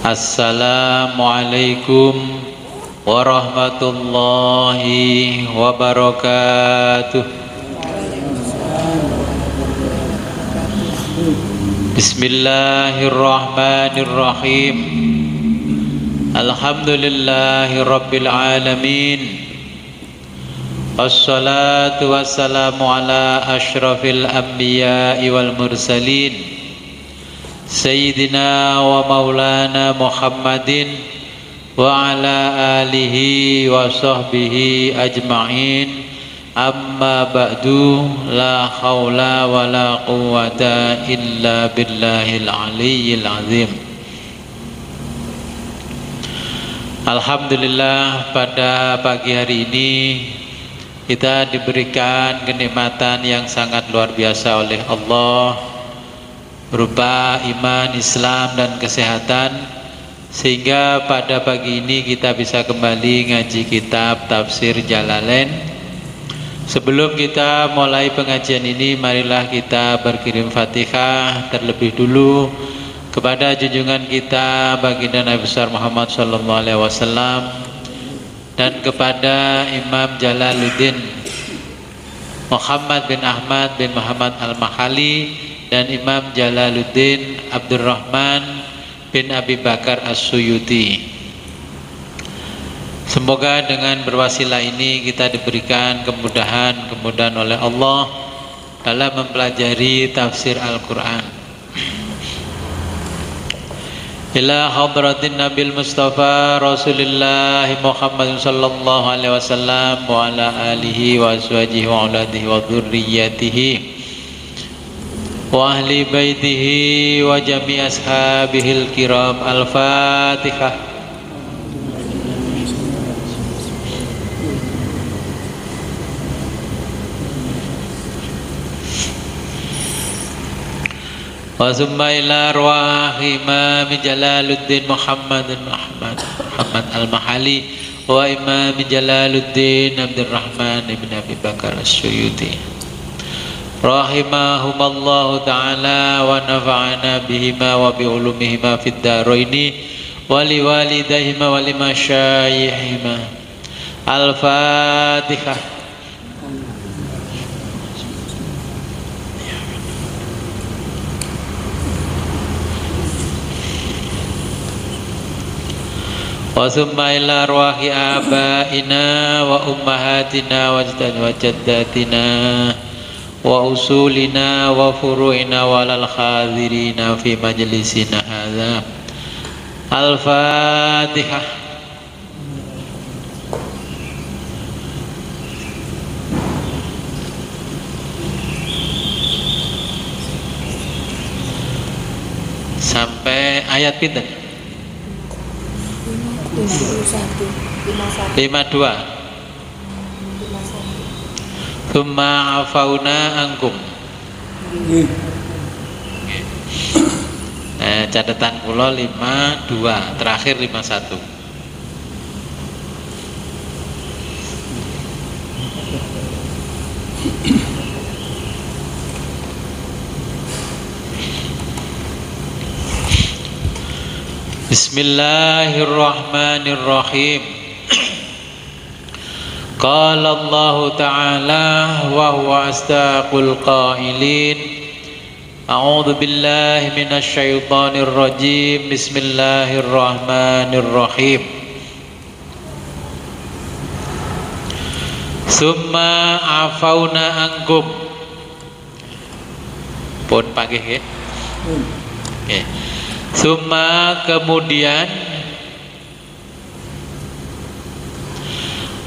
Assalamualaikum warahmatullahi wabarakatuh. Bismillahirrahmanirrahim. Alhamdulillahi rabbil alamin. Wassalatu wassalamu ala ashrafil anbiya'i wal mursalin Sayyidina wa maulana Muhammadin wa ala alihi wa sahbihi ajma'in. Amma ba'du, la hawla wa la quwwata illa billahil aliyyil azim. Alhamdulillah, pada pagi hari ini kita diberikan kenikmatan yang sangat luar biasa oleh Allah berupa iman, Islam, dan kesehatan, sehingga pada pagi ini kita bisa kembali ngaji kitab Tafsir Jalalain. Sebelum kita mulai pengajian ini, marilah kita berkirim Fatihah terlebih dulu kepada junjungan kita baginda Nabi besar Muhammad SAW dan kepada Imam Jalaluddin Muhammad bin Ahmad bin Muhammad Al-Mahali dan Imam Jalaluddin Abdurrahman bin Abi Bakar As-Suyuti. Semoga dengan berwasilah ini kita diberikan kemudahan oleh Allah dalam mempelajari tafsir Al-Quran. Ila hadratin Nabil Mustafa Rasulullah Muhammad sallallahu alaihi wasallam wa ala alihi wa azwajihi wa auladihi wa dzurriyyatihi wa ahli baitihi wa jami ashabihil kiram. Al-Fatihah. Wa summa ila arwah Imam Jalaluddin Muhammad Al-Mahali wa Imam Jalaluddin Abdurrahman ibn Abi Bakar As-Suyuti rahimahumallahu ta'ala wa nafa'ana bihima wa bi'ulumihima fid daraini wa liwalidayhima wa limasyayikhima. Al-Fatihah. Wa summa ila arwahi abaina wa ummahatina wa jaddatina wa usulina wa furu'ina wa lal khadirina fi majlisina hadha. Al-Fatihah. Sampai ayat pinten? 52. Tsumma afauna angkum. Catatan kula 52, terakhir 51. Bismillahirrahmanirrahim. Qala Allah Ta'ala wa huwa astaqul qailin. A'udzu billahi minasy syaithanir rajim. Bismillahirrahmanirrahim. Summa afauna ankum. Pun panggih nggih. Nggih. Summa kemudian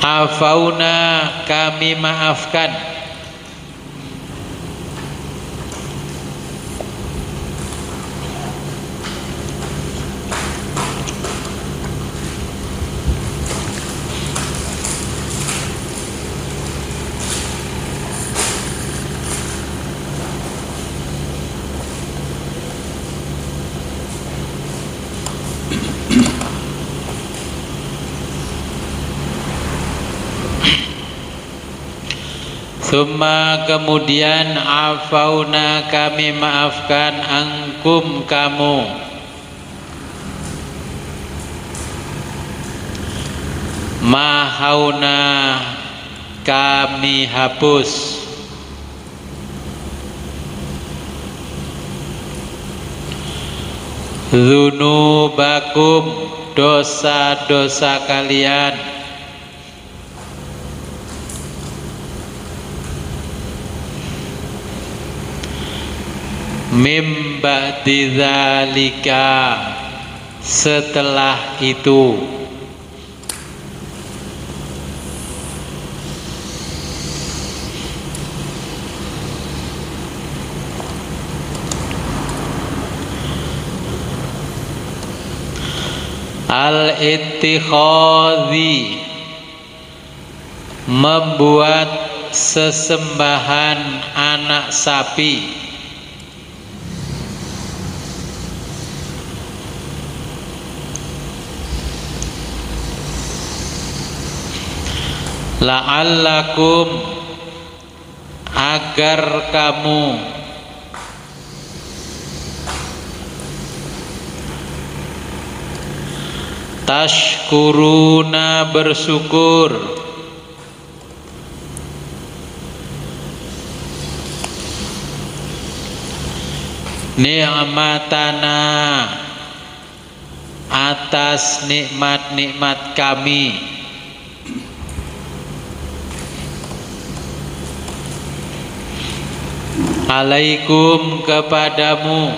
afauna kami maafkan Summa kemudian afauna kami maafkan angkum kamu. mahauna kami hapus, dzunubakum dosa-dosa kalian, mim ba'di dzalika setelah itu, al-ittikhadhi membuat sesembahan anak sapi, la'allakum agar kamu tashkuruna bersyukur, ni'matana atas nikmat-nikmat kami, alaikum kepadamu,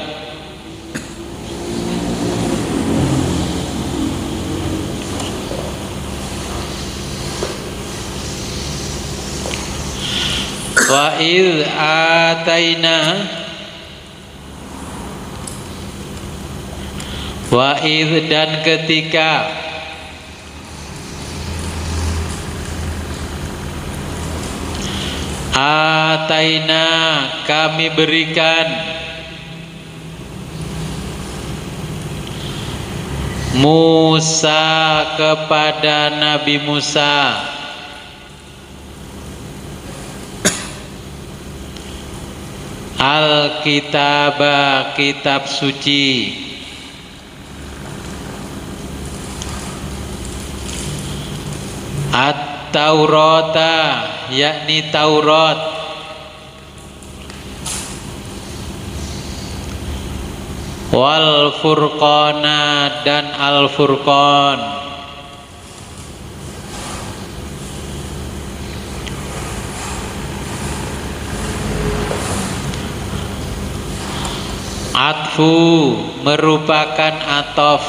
wa idh ataina wa idh dan ketika ataina kami berikan Musa kepada Nabi Musa Al-Kitab kitab suci, At-Taurata yakni Taurat, wal Furqana dan Al-Furqan, atfu merupakan atof.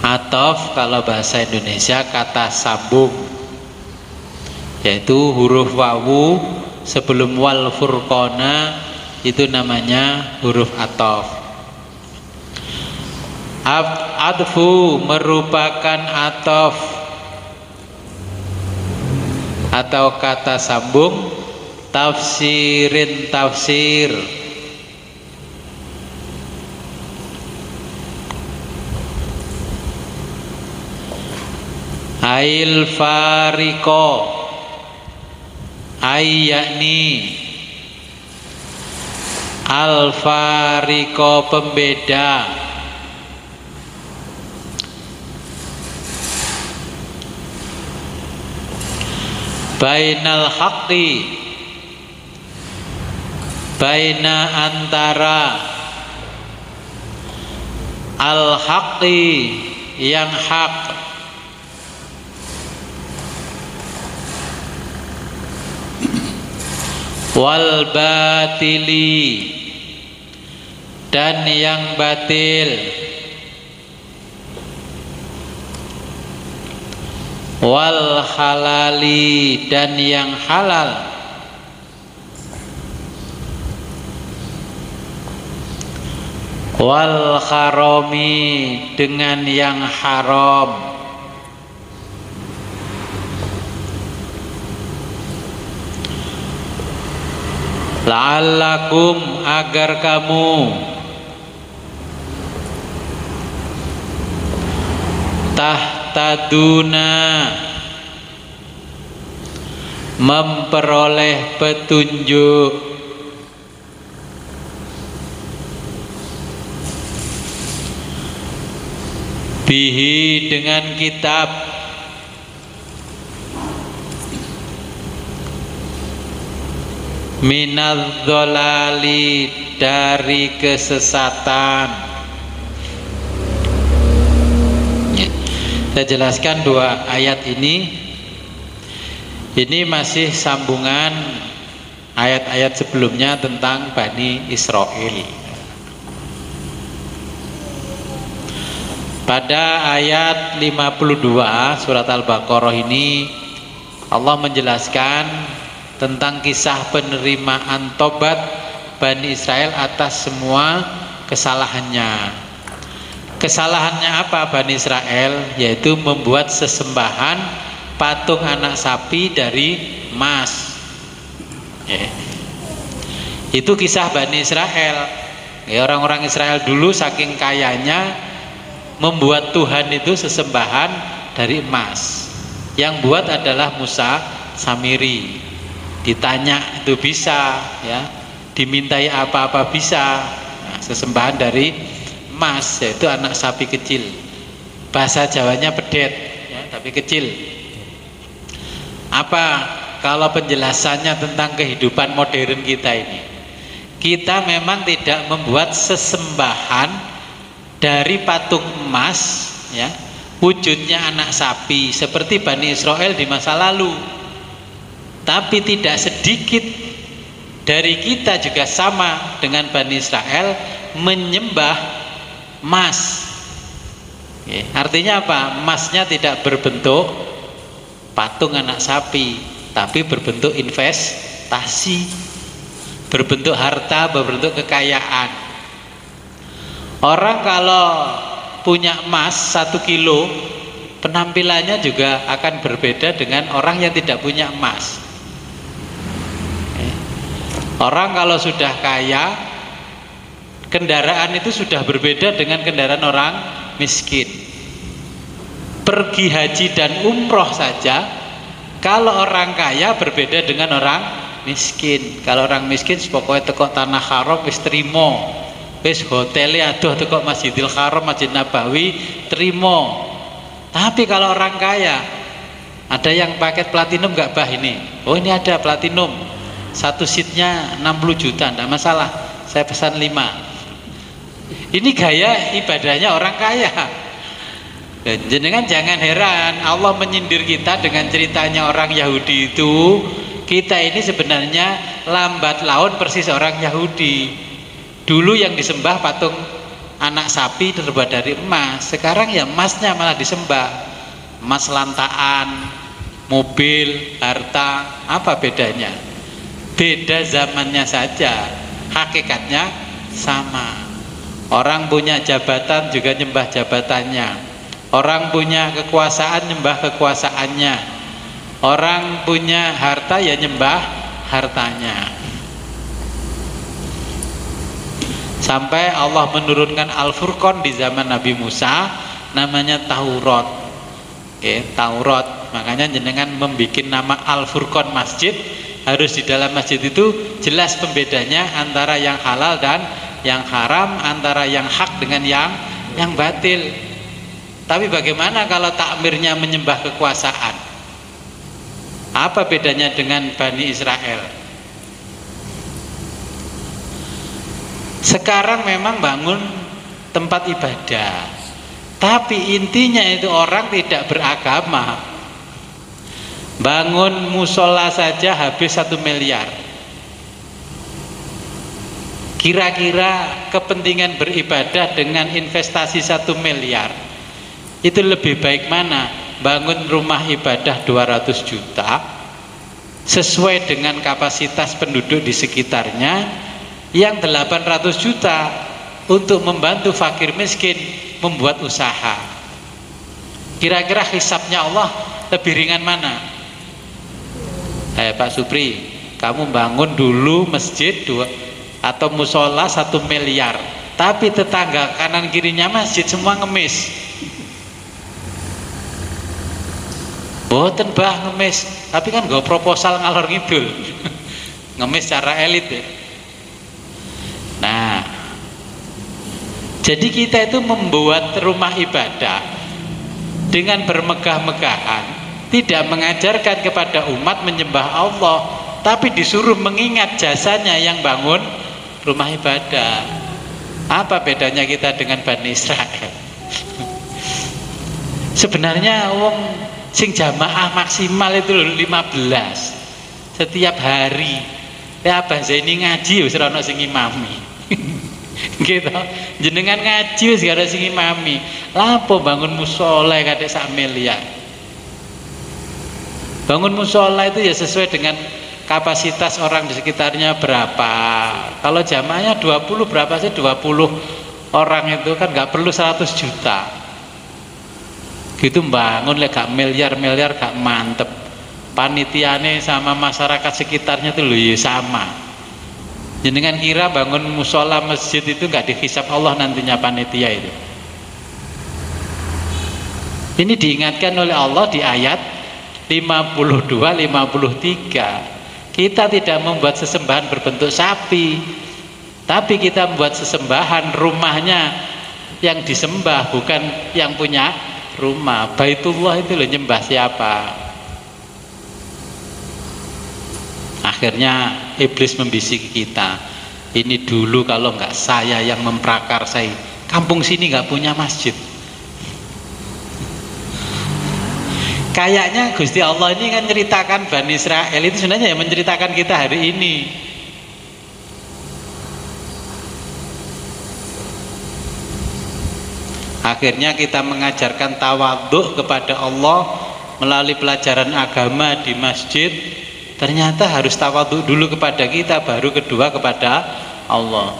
Atof kalau bahasa Indonesia kata sambung, yaitu huruf wawu sebelum wal furqana itu namanya huruf atof. Atfu merupakan atof atau kata sambung, tafsirin tafsir, ail fariko yakni al fariko pembeda, bainal haqqi baina antara al haqqi yang hak, wal batili dan yang batil, wal halali dan yang halal, wal harami dengan yang haram, la'allakum agar kamu tahtaduna memperoleh petunjuk, bihi dengan kitab, minadz-dhalali, dari kesesatan. Saya jelaskan dua ayat ini. Ini masih sambungan ayat-ayat sebelumnya tentang Bani Israel. Pada ayat 52 surat Al-Baqarah ini Allah menjelaskan tentang kisah penerimaan tobat Bani Israel atas semua kesalahannya. Kesalahannya apa Bani Israel? Yaitu membuat sesembahan patung anak sapi dari emas. Itu kisah Bani Israel. Orang-orang Israel dulu saking kayanya membuat Tuhan itu sesembahan dari emas. Yang buat adalah Musa Samiri. Ditanya itu bisa, ya, dimintai apa-apa bisa. Nah, sesembahan dari emas, yaitu anak sapi kecil. Bahasa Jawanya pedet, ya, tapi kecil. Apa kalau penjelasannya tentang kehidupan modern kita ini? Kita memang tidak membuat sesembahan dari patung emas, ya, wujudnya anak sapi seperti Bani Israel di masa lalu. Tapi tidak sedikit dari kita juga sama dengan Bani Israel menyembah emas. Artinya apa? Emasnya tidak berbentuk patung anak sapi, tapi berbentuk investasi, berbentuk harta, berbentuk kekayaan. Orang kalau punya emas 1 kilo, penampilannya juga akan berbeda dengan orang yang tidak punya emas. Orang kalau sudah kaya, kendaraan itu sudah berbeda dengan kendaraan orang miskin. Pergi haji dan umroh saja, kalau orang kaya berbeda dengan orang miskin. Kalau orang miskin pokoknya teko tanah haram wis trimo, wis hotelnya aduh teko Masjidil Haram, Masjid Nabawi trimo. Tapi kalau orang kaya, ada yang paket platinum nggak bah ini? Oh ini ada platinum, 1 seatnya 60 juta, enggak masalah, saya pesan 5. Ini gaya ibadahnya orang kaya. Dan jenengan jangan heran Allah menyindir kita dengan ceritanya orang Yahudi itu. Kita ini sebenarnya lambat laun persis orang Yahudi. Dulu yang disembah patung anak sapi terbuat dari emas, sekarang ya emasnya malah disembah. Emas lantaan, mobil, harta, apa bedanya? Beda zamannya saja, hakikatnya sama. Orang punya jabatan juga nyembah jabatannya, orang punya kekuasaan nyembah kekuasaannya, orang punya harta ya nyembah hartanya. Sampai Allah menurunkan Al-Furqan di zaman Nabi Musa, namanya Taurat. Taurat, makanya jenengan membuat nama Al-Furqan masjid, harus di dalam masjid itu jelas pembedanya antara yang halal dan yang haram, antara yang hak dengan yang batil. Tapi bagaimana kalau takmirnya menyembah kekuasaan? Apa bedanya dengan Bani Israel? Sekarang memang bangun tempat ibadah, tapi intinya itu orang tidak beragama. Bangun musola saja habis 1 miliar. Kira-kira kepentingan beribadah dengan investasi 1 miliar itu lebih baik mana? Bangun rumah ibadah 200 juta sesuai dengan kapasitas penduduk di sekitarnya, yang 800 juta untuk membantu fakir miskin membuat usaha. Kira-kira hisabnya Allah lebih ringan mana? Pak Supri, kamu bangun dulu masjid atau musola 1 miliar, tapi tetangga kanan kirinya masjid semua ngemis. Boten bah ngemis, tapi kan gak proposal ngalor ngidul. Ngemis secara elit ya. Nah, jadi kita itu membuat rumah ibadah dengan bermegah-megahan, tidak mengajarkan kepada umat menyembah Allah, tapi disuruh mengingat jasanya yang bangun rumah ibadah. Apa bedanya kita dengan Bani Israel? Sebenarnya wong sing jamaah maksimal itu 15 setiap hari. Ya Abah Zaini ngaji wis ora ono sing imami. Gitu. Jenengan ngaji wis gak ada sing imami. Lapo bangun mushola kadek sak miliar. Bangun mushola itu ya sesuai dengan kapasitas orang di sekitarnya berapa. Kalau jamaahnya 20 berapa sih? 20 orang itu kan nggak perlu 100 juta. Gitu bangun lek gak miliar-miliar gak mantep. Panitiane sama masyarakat sekitarnya itu loh ya sama. Jenengan kira bangun musola masjid itu nggak dihisab Allah nantinya panitia itu? Ini diingatkan oleh Allah di ayat 52-53. Kita tidak membuat sesembahan berbentuk sapi, tapi kita membuat sesembahan rumahnya yang disembah, bukan yang punya rumah. Baitullah itu loh nyembah siapa? Akhirnya iblis membisiki kita, ini dulu kalau nggak saya yang memprakarsai, kampung sini nggak punya masjid. Kayaknya Gusti Allah ini kan ceritakan Bani Israel itu sebenarnya yang menceritakan kita hari ini. Akhirnya kita mengajarkan tawadhu kepada Allah melalui pelajaran agama di masjid. Ternyata harus tawadhu dulu kepada kita, baru kedua kepada Allah.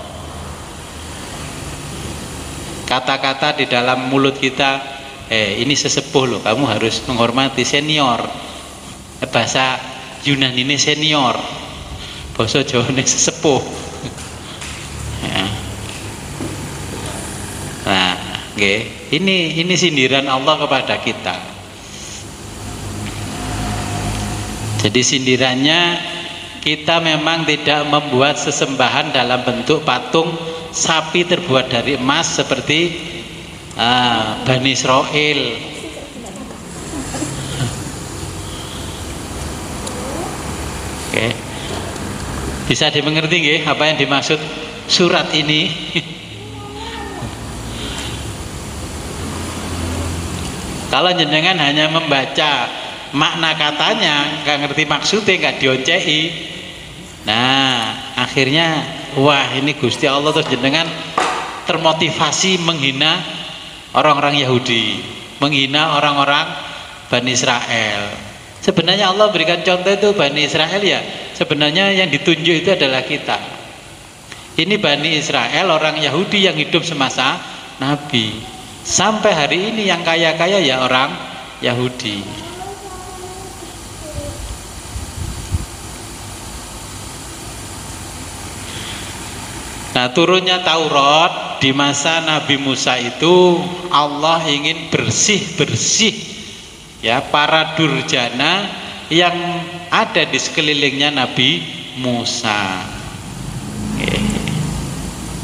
Kata-kata di dalam mulut kita, ini sesepuh loh, kamu harus menghormati senior. Bahasa Yunani ini senior, bahasa Jawa ini sesepuh. Ya. Nah, ini sindiran Allah kepada kita. Jadi sindirannya, kita memang tidak membuat sesembahan dalam bentuk patung sapi terbuat dari emas seperti Bani Israel. Oke. Bisa dimengerti nggih apa yang dimaksud surat ini? Kalau jenengan hanya membaca makna katanya, nggak ngerti maksudnya, nggak dioncei, nah akhirnya wah ini Gusti Allah terus jenengan termotivasi menghina orang-orang Yahudi, menghina orang-orang Bani Israel. Sebenarnya Allah berikan contoh itu Bani Israel ya, sebenarnya yang ditunjuk itu adalah kita. Ini Bani Israel, orang Yahudi yang hidup semasa Nabi. Sampai hari ini yang kaya-kaya ya orang Yahudi. Nah, turunnya Taurat di masa Nabi Musa itu Allah ingin bersih-bersih ya para durjana yang ada di sekelilingnya Nabi Musa.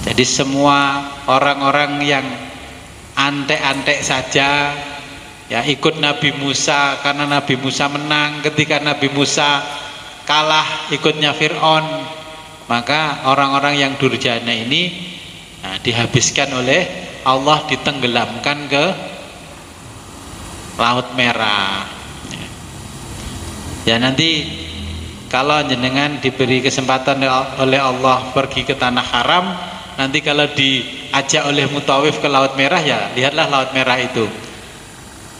Jadi semua orang-orang yang antek-antek saja ya ikut Nabi Musa karena Nabi Musa menang. Ketika Nabi Musa kalah ikutnya Fir'aun, maka orang-orang yang durjana ini dihabiskan oleh Allah, ditenggelamkan ke Laut Merah. Ya nanti kalau jenengan diberi kesempatan oleh Allah pergi ke tanah haram, nanti kalau diajak oleh mutawif ke Laut Merah, ya lihatlah Laut Merah itu.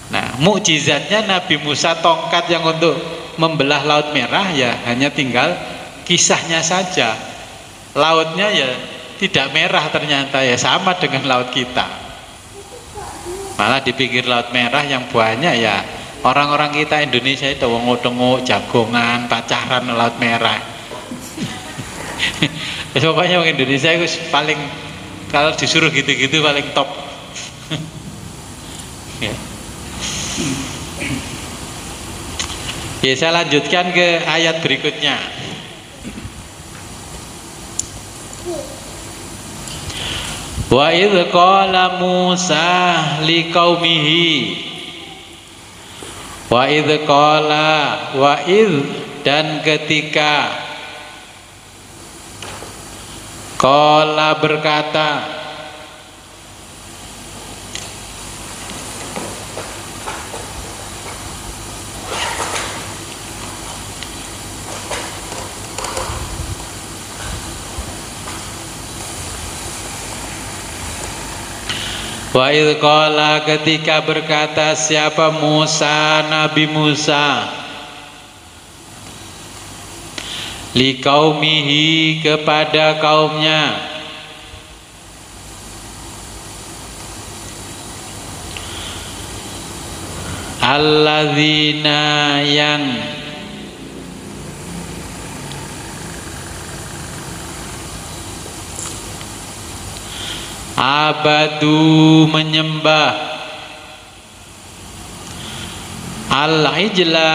Nah, mukjizatnya Nabi Musa tongkat yang untuk membelah Laut Merah ya hanya tinggal kisahnya saja. Lautnya ya tidak merah ternyata, ya sama dengan laut kita. Malah di pinggir Laut Merah yang banyak ya orang-orang kita Indonesia itu wong-wong jagongan, pacaran Laut Merah. Pokoknya orang Indonesia itu paling, kalau disuruh gitu-gitu paling top. Ya. Ya, saya lanjutkan ke ayat berikutnya. Wa idh qala Musa liqaumihi, wa idh qala, wa idh dan ketika qala berkata, wa idh qala ketika berkata siapa Musa, Nabi Musa, li qaumihi kepada kaumnya, alladzina yang abadu menyembah al-ijla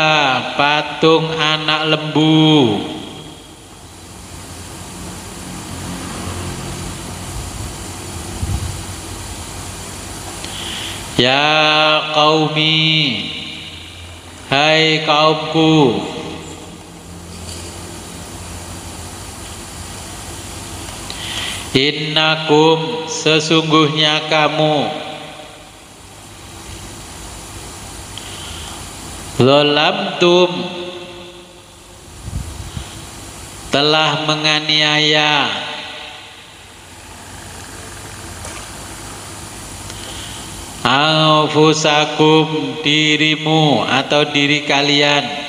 patung anak lembu, ya qaumi hai kaumku, innakum sesungguhnya kamu, zalamtum telah menganiaya, anfusakum dirimu atau diri kalian,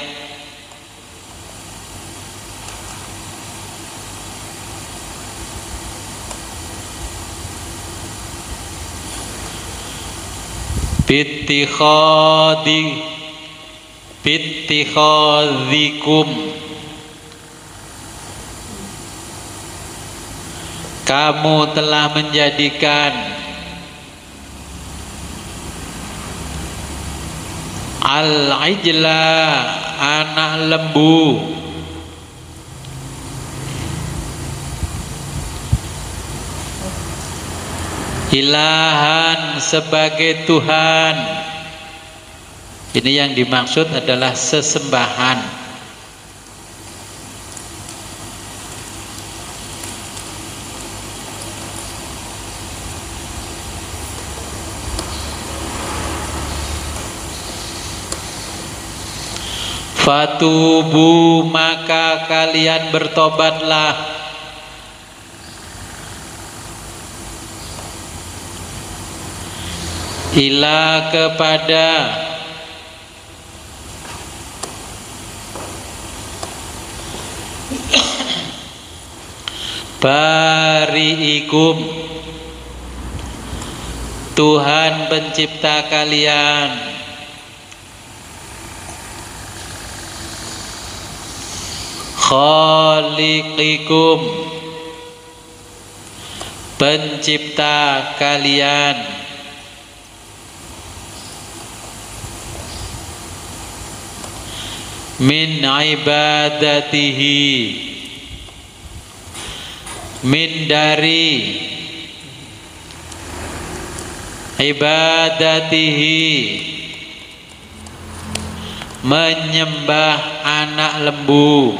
bittikhadikum kamu telah menjadikan al-ijla anak lembu ilahan sebagai Tuhan. Ini yang dimaksud adalah sesembahan. Fatubu maka kalian bertobatlah, ila kepada bari'ikum Tuhan pencipta kalian, khaliqikum pencipta kalian, min ibadatihi min dari ibadatihi menyembah anak lembu,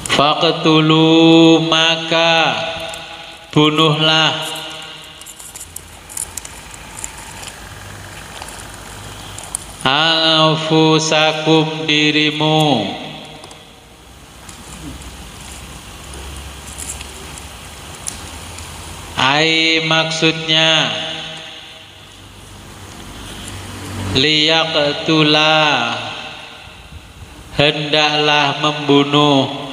faqtulu maka bunuhlah anfusakum dirimu, ai maksudnya liyaqtula hendaklah membunuh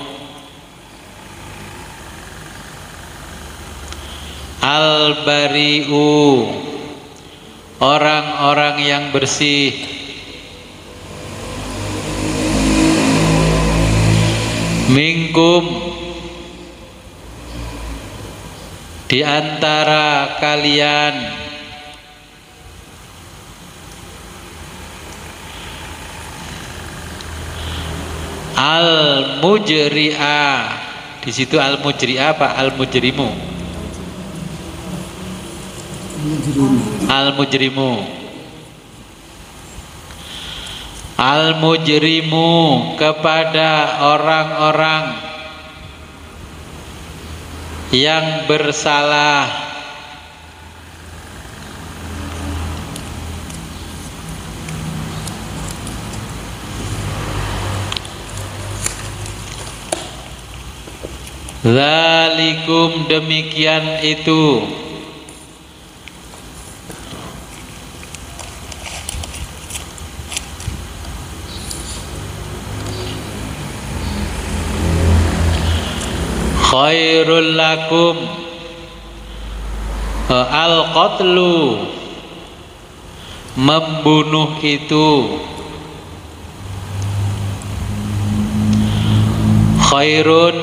al-bari'u orang-orang yang bersih, minkum di antara kalian, al-mujri'a di situ al-mujri'a apa al-mujrimu, Al-mujrimu. Al-mujrimu kepada orang-orang yang bersalah. Zalikum demikian itu. Khairul lakum. Al-qatlu membunuh itu khairun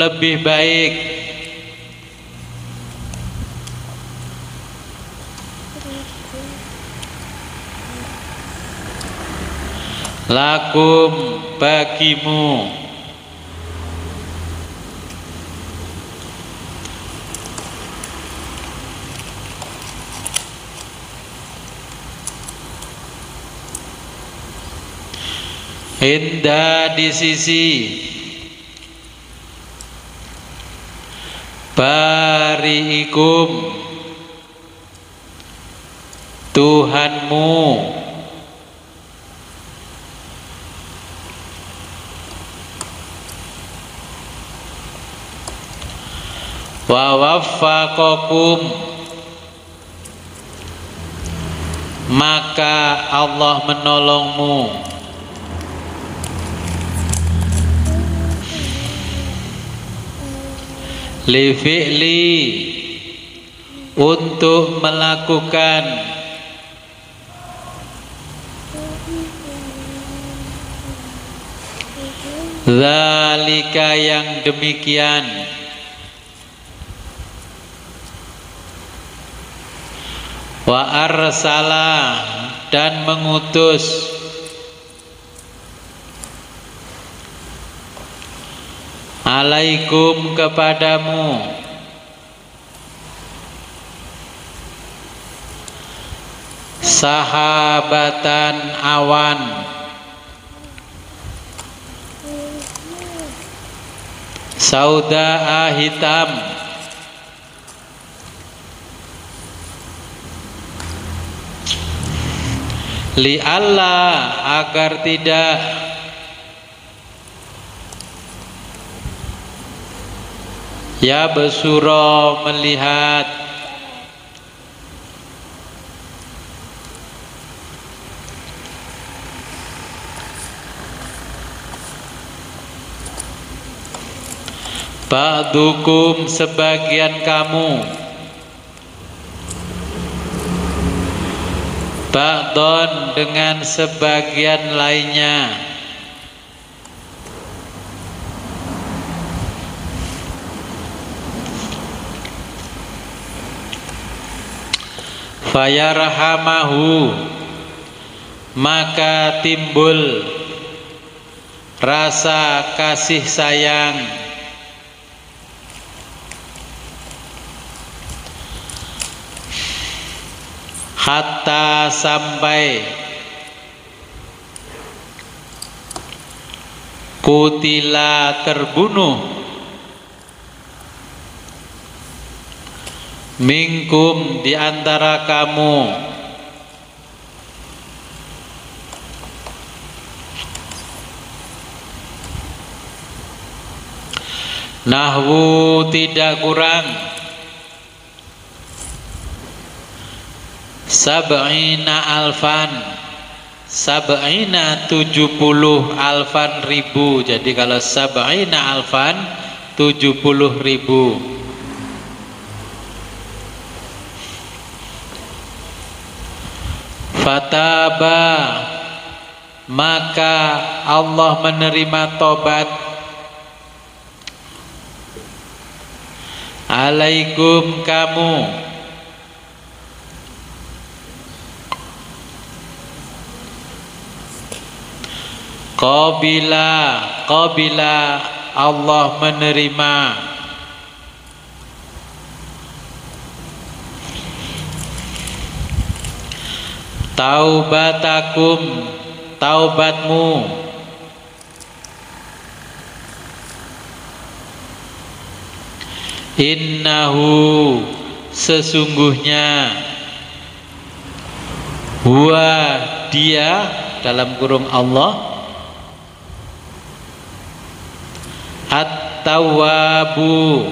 lebih baik lakum bagimu inda di sisi bariikum Tuhanmu wa waffaqakum maka Allah menolongmu li fi'li untuk melakukan zalika yang demikian wa arsala dan mengutus alaikum kepadamu sahabatan awan saudaa hitam li Allah agar tidak ya besuro melihat ba'dukum sebagian kamu ba'don dengan sebagian lainnya fayarhamahu maka timbul rasa kasih sayang hatta sampai kutila terbunuh minkum di antara kamu nahwu tidak kurang sab'ina alfan sab'ina 70 alfan ribu jadi kalau sab'ina alfan 70 ribu fataba maka Allah menerima tobat alaikum kamu qabila Allah menerima taubatakum, taubatmu, innahu, sesungguhnya, huwa, dia, dalam kurung Allah, at-tawwabu,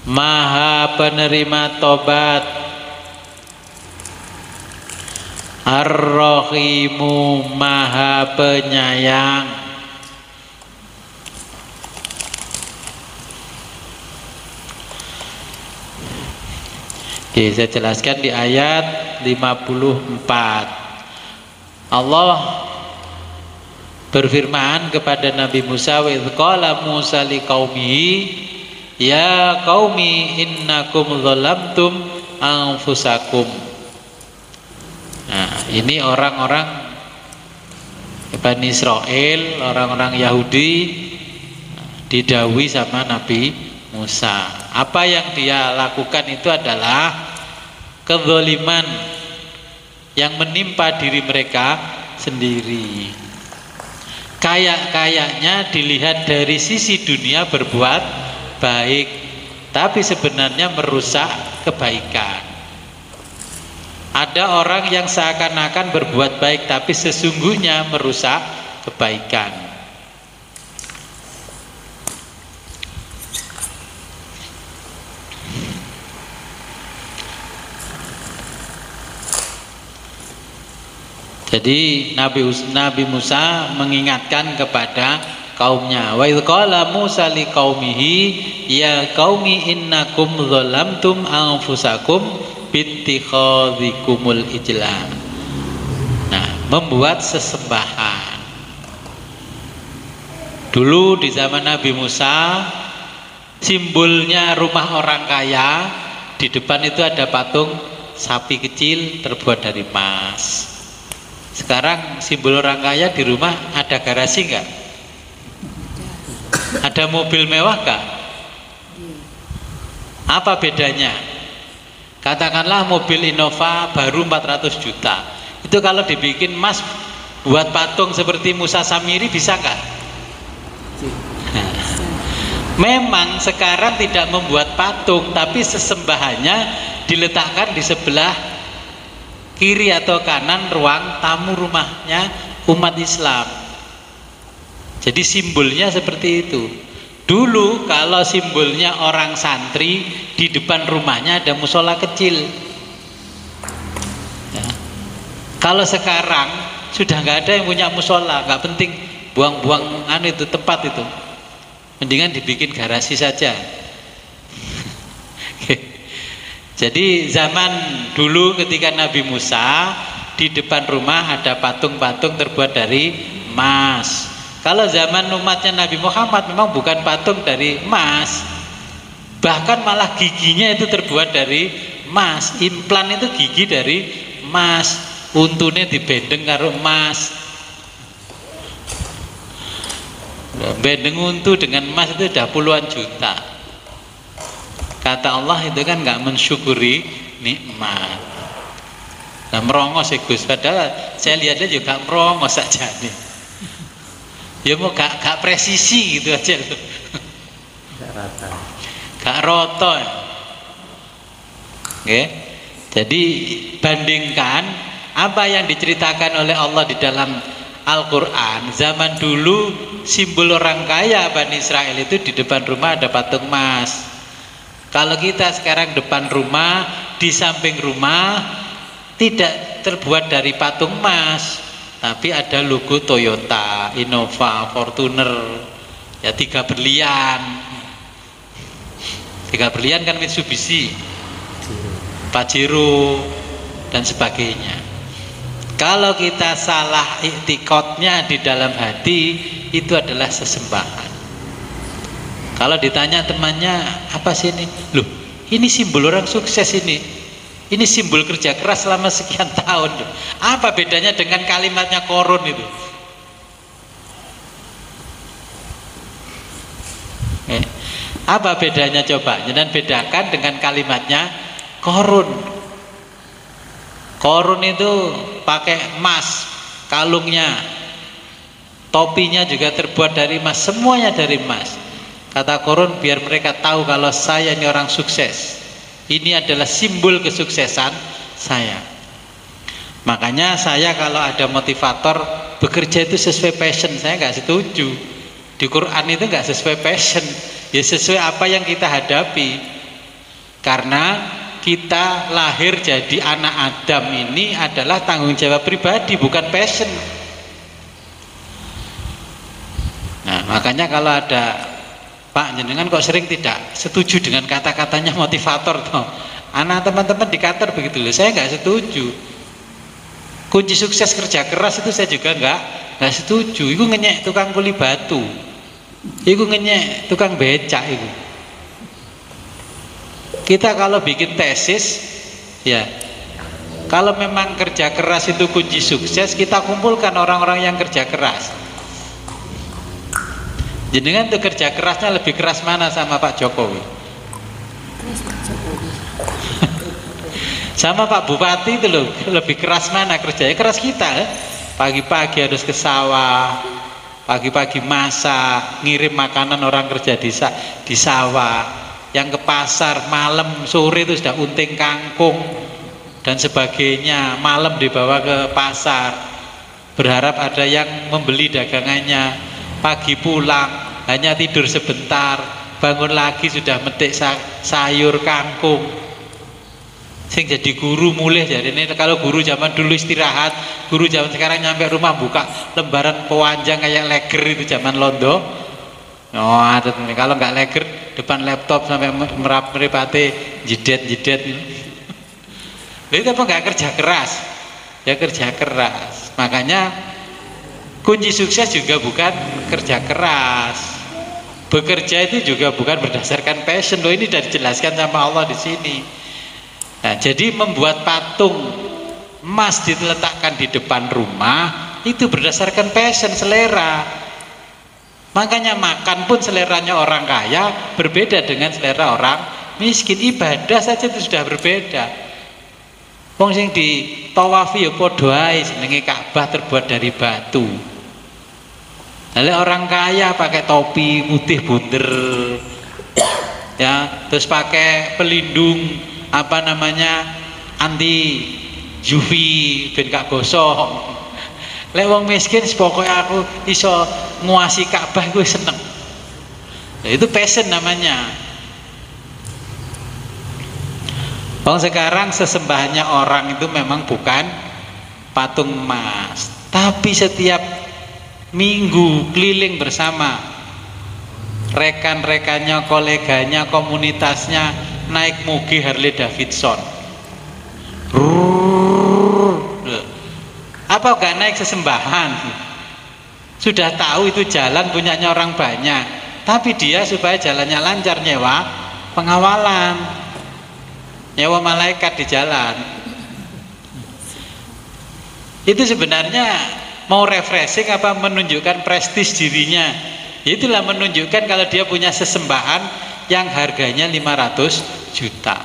maha penerima tobat, ar-rahimu, maha penyayang. Oke, saya jelaskan di ayat 54. Allah berfirman kepada Nabi Musa, wa idz qala Musa liqaumihi ya qaumi innakum zalamtum anfusakum. Nah, ini orang-orang Bani Israel, orang-orang Yahudi didhawuhi sama Nabi Musa. Apa yang dia lakukan itu adalah kezaliman yang menimpa diri mereka sendiri. Kayak-kayaknya dilihat dari sisi dunia berbuat baik, tapi sebenarnya merusak kebaikan. Ada orang yang seakan-akan berbuat baik tapi sesungguhnya merusak kebaikan. Jadi Nabi Musa mengingatkan kepada kaumnya, wa idz qala Musa liqaumihi ya qaumi innakum zalamtum anfusakum bittikhadhikumul ijla. Nah, membuat sesembahan. Dulu di zaman Nabi Musa, simbolnya rumah orang kaya, di depan itu ada patung sapi kecil terbuat dari emas. Sekarang simbol orang kaya di rumah ada garasi enggak? Ada mobil mewah enggak? Apa bedanya? Katakanlah mobil Innova baru 400 juta. Itu kalau dibikin emas buat patung seperti Musa Samiri bisa enggak? Memang sekarang tidak membuat patung, tapi sesembahannya diletakkan di sebelah kiri atau kanan ruang tamu rumahnya umat Islam. Jadi simbolnya seperti itu. Dulu kalau simbolnya orang santri, di depan rumahnya ada musola kecil ya. Kalau sekarang sudah nggak ada yang punya musola, nggak penting buang-buang itu tempat itu, mendingan dibikin garasi saja. Jadi zaman dulu ketika Nabi Musa, di depan rumah ada patung-patung terbuat dari emas. Kalau zaman umatnya Nabi Muhammad memang bukan patung dari emas, bahkan malah giginya itu terbuat dari emas. Implan itu gigi dari emas, untune dibendeng karo emas. Bendeng untu dengan emas itu udah puluhan juta. Kata Allah itu kan nggak mensyukuri nikmat. Nah, merongos ya Gus, padahal saya lihatnya juga merongos saja nih. Ya mau gak presisi gitu aja loh. Gak rata. Gak roto. Oke. Jadi bandingkan apa yang diceritakan oleh Allah di dalam Al-Quran. Zaman dulu simbol orang kaya Bani Israel itu di depan rumah ada patung emas. Kalau kita sekarang depan rumah, di samping rumah tidak terbuat dari patung emas, tapi ada logo Toyota, Innova, Fortuner, ya 3 berlian. 3 berlian kan Mitsubishi, Pajero dan sebagainya. Kalau kita salah iktikadnya di dalam hati, itu adalah sesembahan. Kalau ditanya temannya, apa sih ini? Loh, ini simbol orang sukses ini. Ini simbol kerja keras selama sekian tahun. Apa bedanya dengan kalimatnya korun itu? Apa bedanya coba? Jangan bedakan dengan kalimatnya korun. Korun itu pakai emas, kalungnya, topinya juga terbuat dari emas, semuanya dari emas. Kata Korun, biar mereka tahu kalau saya ini orang sukses. Ini adalah simbol kesuksesan saya. Makanya saya kalau ada motivator bekerja itu sesuai passion, saya nggak setuju. Di Quran itu nggak sesuai passion, ya sesuai apa yang kita hadapi. Karena kita lahir jadi anak Adam ini adalah tanggung jawab pribadi, bukan passion. Nah, makanya kalau ada, Pak jenengan kok sering tidak setuju dengan kata-katanya motivator toh. Anak teman-teman di kantor begitu loh, saya nggak setuju. Kunci sukses kerja keras itu saya juga nggak setuju. Itu ngenyek tukang kuli batu, itu ngenyek tukang becak itu. Kita kalau bikin tesis, ya kalau memang kerja keras itu kunci sukses, kita kumpulkan orang-orang yang kerja keras. Jenengan tuh kerja kerasnya lebih keras mana sama Pak Jokowi? Sama Pak Bupati itu loh, lebih keras mana kerjanya? Keras kita, pagi-pagi harus ke sawah, pagi-pagi masak, ngirim makanan orang kerja di sawah. Yang ke pasar malam sore itu sudah unting kangkung dan sebagainya, malam dibawa ke pasar berharap ada yang membeli dagangannya. Pagi pulang hanya tidur sebentar, bangun lagi sudah metik sayur kangkung. Sing jadi guru mulai jadi ini, kalau guru zaman dulu istirahat, guru zaman sekarang nyampe rumah buka lembaran pewanjang kayak leger itu zaman londo. Oh, kalau nggak leger depan laptop sampai meripati jidet. Itu apa nggak kerja keras? Ya kerja keras. Makanya kunci sukses juga bukan kerja keras. Bekerja itu juga bukan berdasarkan passion. Loh, ini sudah dijelaskan sama Allah di sini. Nah, jadi membuat patung emas diletakkan di depan rumah itu berdasarkan passion, selera. Makanya makan pun seleranya orang kaya berbeda dengan selera orang miskin. Ibadah saja itu sudah berbeda. Wong sing di tawafi ya padha ae, jenenge Ka'bah terbuat dari batu. Lalu orang kaya pakai topi putih bunder, ya, terus pakai pelindung apa namanya anti UV ben gak gosong. Lek wong miskin pokoknya aku iso nguasi Ka'bah gue seneng. Nah, itu passion namanya. Wong sekarang sesembahannya orang itu memang bukan patung emas, tapi setiap minggu keliling bersama rekan-rekannya, koleganya, komunitasnya naik moge Harley Davidson. Apa gak naik sesembahan? Sudah tahu itu jalan punyanya orang banyak, tapi dia supaya jalannya lancar nyewa pengawalan, nyewa malaikat di jalan. Itu sebenarnya mau refreshing apa menunjukkan prestis dirinya? Itulah menunjukkan kalau dia punya sesembahan yang harganya 500 juta.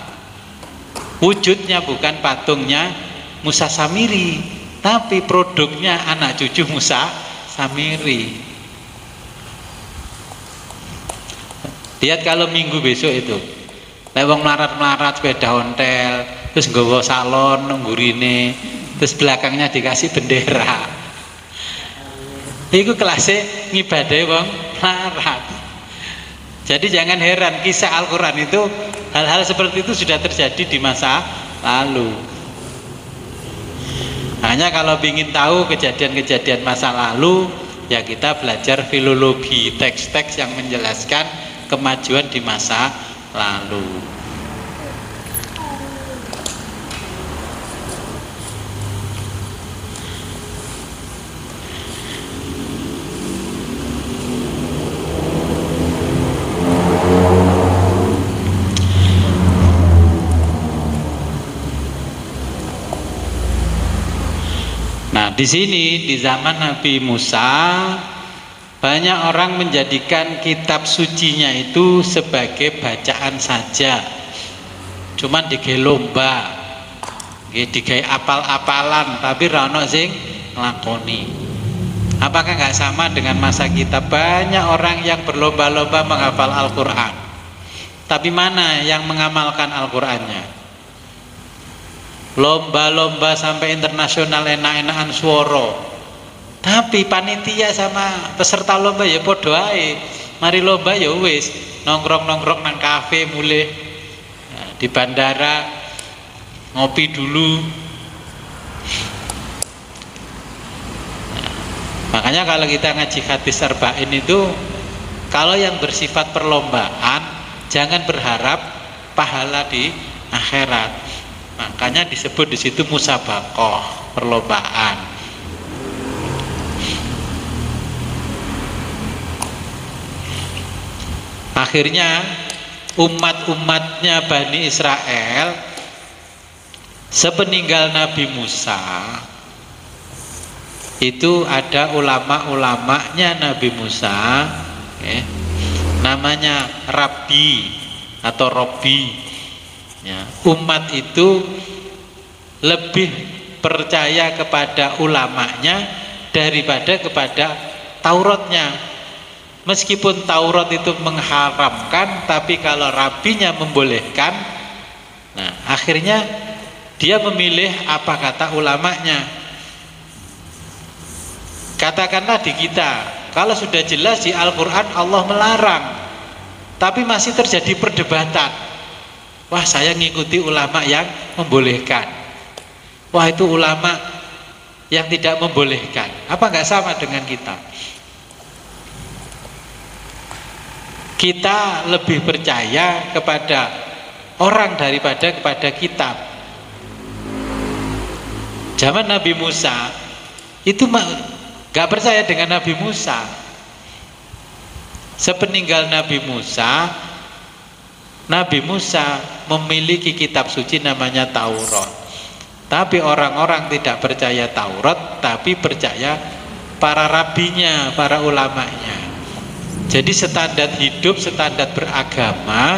Wujudnya bukan patungnya Musa Samiri, tapi produknya anak cucu Musa Samiri. Lihat kalau minggu besok itu lewang melarat-melarat sepeda ontel, terus nggawa salon nunggurine, terus belakangnya dikasih bendera. Itu kelasnya ngibadai wong melarat. Jadi jangan heran, kisah Al-Quran itu hal-hal seperti itu sudah terjadi di masa lalu. Hanya kalau ingin tahu kejadian-kejadian masa lalu, ya kita belajar filologi, teks-teks yang menjelaskan kemajuan di masa lalu. Di sini di zaman Nabi Musa banyak orang menjadikan kitab sucinya itu sebagai bacaan saja, cuman digelomba. Nggih digawe apal-apalan tapi ra ono sing nglakoni. Apakah nggak sama dengan masa kita? Banyak orang yang berlomba-lomba menghafal Al-Qur'an. Tapi mana yang mengamalkan Al-Qur'annya? Lomba-lomba sampai internasional enak-enakan suara. Tapi panitia sama peserta lomba ya padha ae. Mari lomba ya wis nongkrong-nongkrong nang kafe mulai di bandara ngopi dulu. Makanya kalau kita ngaji hadis arba'in itu, kalau yang bersifat perlombaan jangan berharap pahala di akhirat. Makanya disebut di situ musabaqah, perlombaan. Akhirnya umat-umatnya Bani Israel sepeninggal Nabi Musa itu ada ulama-ulamanya Nabi Musa, namanya Rabbi atau Robbi. Ya, umat itu lebih percaya kepada ulamanya daripada kepada Tauratnya. Meskipun Taurat itu mengharamkan, tapi kalau Rabbinya membolehkan, nah akhirnya dia memilih apa kata ulamanya. Katakanlah di kita, kalau sudah jelas di Al-Quran Allah melarang, tapi masih terjadi perdebatan. Wah, saya ngikuti ulama yang membolehkan. Wah, itu ulama yang tidak membolehkan. Apa nggak sama dengan kita? Kita lebih percaya kepada orang daripada kepada kitab. Zaman Nabi Musa itu gak percaya dengan Nabi Musa. Sepeninggal Nabi Musa memiliki kitab suci namanya Taurat. Tapi orang-orang tidak percaya Taurat, tapi percaya para rabinya, para ulamanya. Jadi standar hidup, standar beragama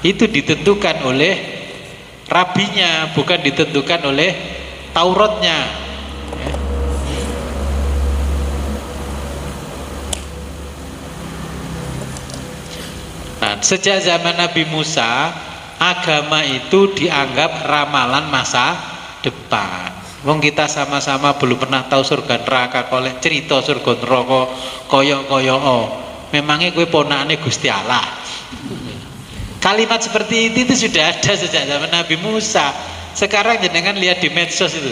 itu ditentukan oleh rabinya, bukan ditentukan oleh Tauratnya. Nah, sejak zaman Nabi Musa, agama itu dianggap ramalan masa depan. Wong kita sama-sama belum pernah tahu surga neraka, kolek cerita surga neraka koyo-koyo. Memangnya kowe ponakane Gusti Allah. Kalimat seperti itu sudah ada sejak zaman Nabi Musa. Sekarang jenengan lihat di medsos itu,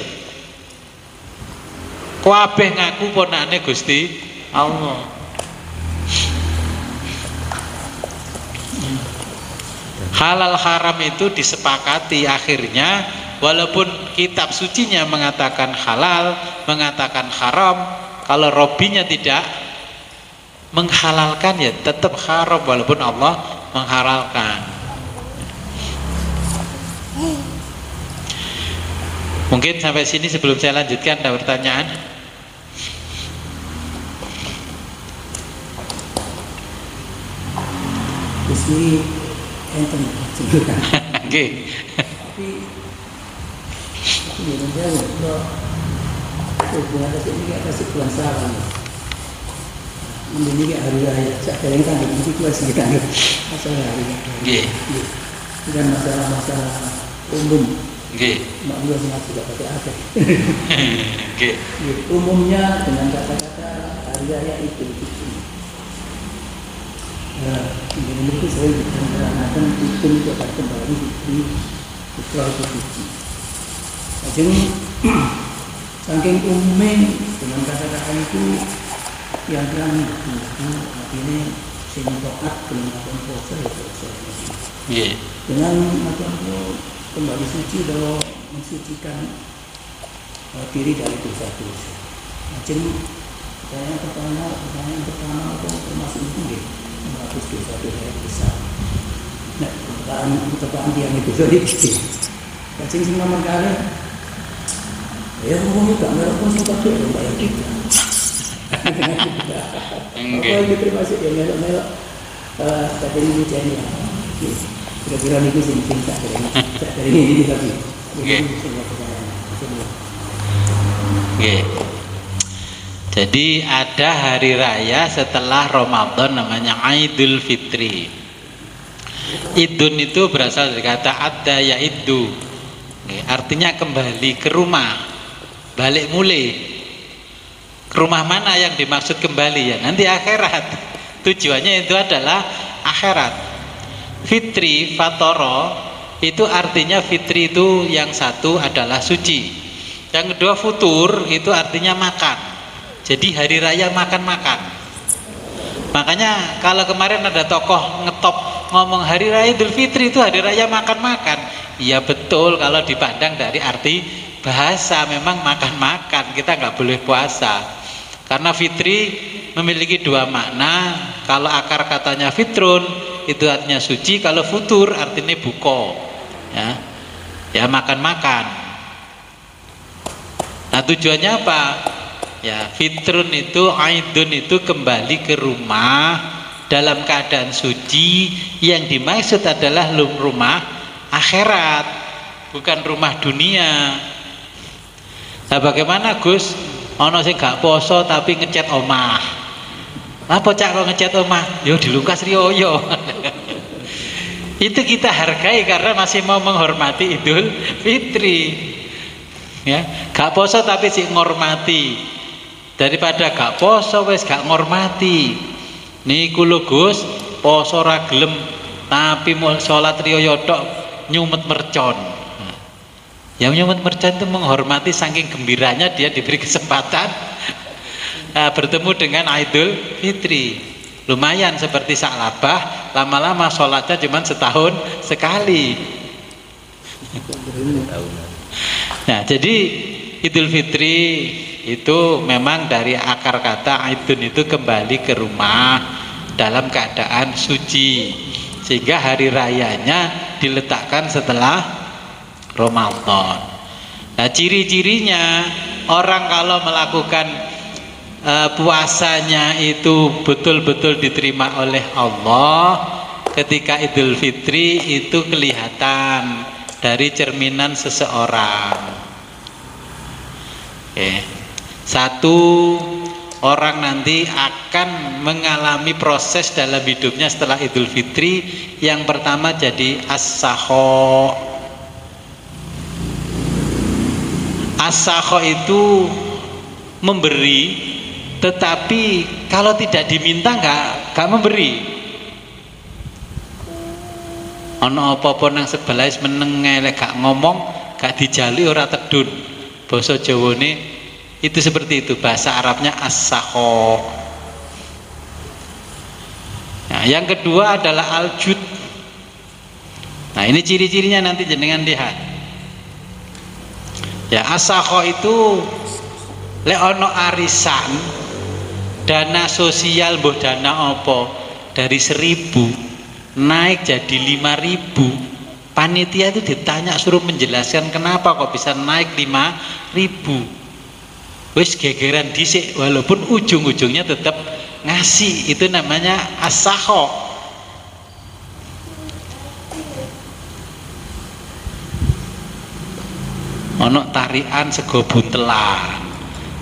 kabeh ngaku ponakane Gusti Allah. Halal haram itu disepakati akhirnya, walaupun kitab sucinya mengatakan halal, mengatakan haram, kalau Robbinya tidak menghalalkan ya tetap haram walaupun Allah menghalalkan. Mungkin sampai sini sebelum saya lanjutkan ada pertanyaan? Mesti enten sebutkan. Oke. Tapi ini menjawab bahwa hubungan ini kasih kuasa. Ini hari raya, saya kira kan itu masih kita masalah hari raya. Dan masalah umum. Mak juga sangat tidak pakai apa. Umumnya dengan kata-kata hari raya itu. Ini itu saya menerangkan hukum itu akan kembali di Pulau Suci. Jadi saking umumnya dengan kata-kata itu yang bilang ini sing taat dengan puasa itu. Dengan macam kembali suci dalam mensucikan diri dari dosa-dosa. Macam pertanyaan pertama itu termasuk itu menghapus dosa-dosa yang besar. Nah, pertanyaan dia itu jadi kecil. Macam sing nomor kali, ya ngomong juga mereka suka tuh bayar kita. Apa itu termasuk yang melok-melok tapi ini jadi kira-kira ini sih cinta dari ini lagi. Oke. Jadi ada hari raya setelah Ramadan namanya Idul Fitri. Idun itu berasal dari kata adda yaidu. Artinya kembali ke rumah, balik mulai. Ke rumah mana yang dimaksud kembali ya? Nanti akhirat. Tujuannya itu adalah akhirat. Fitri, fatoro itu artinya fitri itu yang satu adalah suci. Yang kedua futur itu artinya makan. Jadi hari raya makan-makan. Makanya kalau kemarin ada tokoh ngetop ngomong hari raya Idul Fitri itu hari raya makan-makan. Iya betul kalau dipandang dari arti bahasa memang makan-makan, kita nggak boleh puasa. Karena fitri memiliki dua makna. Kalau akar katanya fitrun itu artinya suci, kalau futur artinya buko. Ya makan-makan. Nah tujuannya apa? Ya, fitrun itu, aidun itu kembali ke rumah dalam keadaan suci. Yang dimaksud adalah rumah akhirat, bukan rumah dunia. Nah bagaimana Gus? Ono sing gak poso tapi ngecat omah. Apa cak kok ngecat omah? Yo dilungkas riyoyo. Itu kita hargai karena masih mau menghormati Idul Fitri. Ya, gak poso tapi sih ngormati. Daripada gak poso wes gak ngormati. Niku lho Gus, poso ra gelem tapi mau salat riyo tok nyumet mercon. Yang nyumet mercon itu menghormati saking gembiranya dia diberi kesempatan bertemu dengan Idul Fitri. Lumayan seperti saklabah, lama-lama sholatnya cuma setahun sekali. Nah, jadi Idul Fitri itu memang dari akar kata Aidun itu kembali ke rumah dalam keadaan suci, sehingga hari rayanya diletakkan setelah Ramadan. Nah ciri-cirinya orang kalau melakukan puasanya itu betul-betul diterima oleh Allah ketika Idul Fitri itu kelihatan dari cerminan seseorang. Satu, orang nanti akan mengalami proses dalam hidupnya setelah Idul Fitri. Yang pertama jadi as-sakho. As-sakho itu memberi, tetapi kalau tidak diminta gak memberi. Ono apa-apa nang sebelah meneng elek gak ngomong, gak dijali ora tedun. Basa Jawane itu seperti itu, bahasa Arabnya as-sakho. Nah, yang kedua adalah al-jud. Nah, ini ciri-cirinya nanti jenengan lihat. Ya, as-sakho itu lek ono arisan, dana sosial mbah dana apa dari 1.000 naik jadi 5.000. Panitia itu ditanya suruh menjelaskan kenapa kok bisa naik 5.000. Wis gegeran dhisik walaupun ujung-ujungnya tetap ngasih. Itu namanya as-sakho. Ono tarian sego buntelan.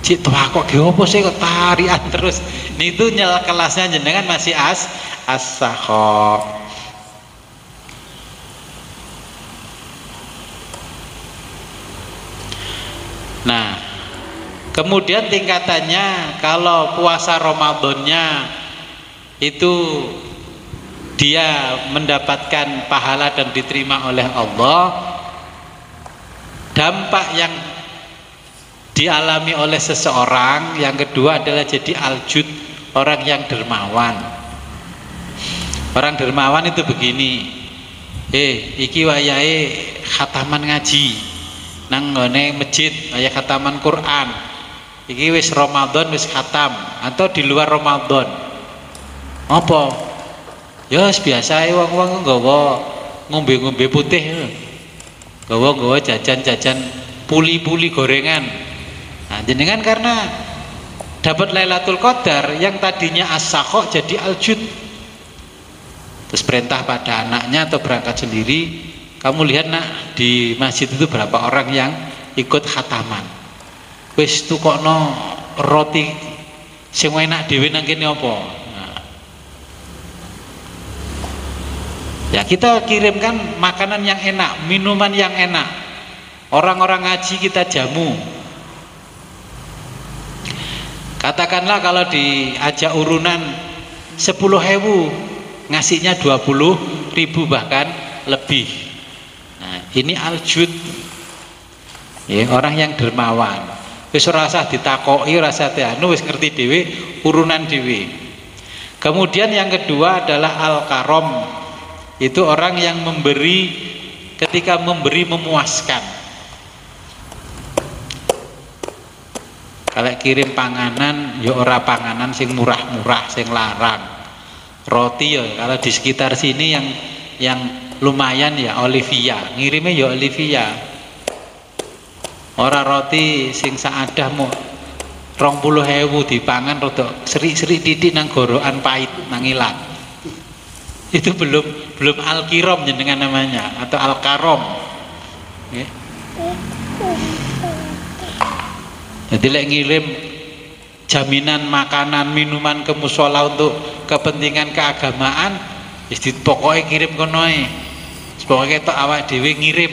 Cik tua kok ge opo sih kok tarian terus. Itu nyala kelasnya jenengan masih as-sakho. Nah, kemudian tingkatannya kalau puasa Ramadannya itu dia mendapatkan pahala dan diterima oleh Allah. Dampak yang dialami oleh seseorang yang kedua adalah jadi aljud, orang yang dermawan. Orang dermawan itu begini, iki wayahe khataman ngaji nang ngene masjid, aya khataman Quran. Iki wis Ramadan wis khatam atau di luar Ramadan. Apa? Ya biasa wong-wong nggawa ngombe-ngombe putih. Nggawa jajan-jajan puli-puli gorengan. Nah, jenengan karena dapat Lailatul Qadar yang tadinya as-sakho jadi aljud. Terus perintah pada anaknya atau berangkat sendiri. Kamu lihat nak di masjid itu berapa orang yang ikut khataman. Wis tukokno roti sing enak dhewe nang kene apa? Nah. Ya kita kirimkan makanan yang enak, minuman yang enak. Orang-orang ngaji kita jamu. Katakanlah kalau diajak urunan 10.000 ngasihnya 20.000 bahkan lebih. Nah, ini aljud. Ya, orang yang dermawan. Wis ora usah ditakoki, ora usah anu wis ngerti dhewe urunan dhewe. Kemudian yang kedua adalah al-karom. Itu orang yang memberi, ketika memberi memuaskan. Kalau kirim panganan ya ora panganan sing murah-murah, sing larang. Roti ya kalau di sekitar sini yang lumayan ya Olivia, ngirimnya ya Olivia. Ora roti sing saadah mu 20.000 dipangan rada serik-serik titik nang gorokan pahit nang ilang. Itu belum al-kirom jenengan namanya atau al-karom. Okay. Jadi lek ngirim jaminan makanan minuman ke musola untuk kepentingan keagamaan, wis pokoknya kirim kono ae. Pokoke tok awak dhewe ngirim.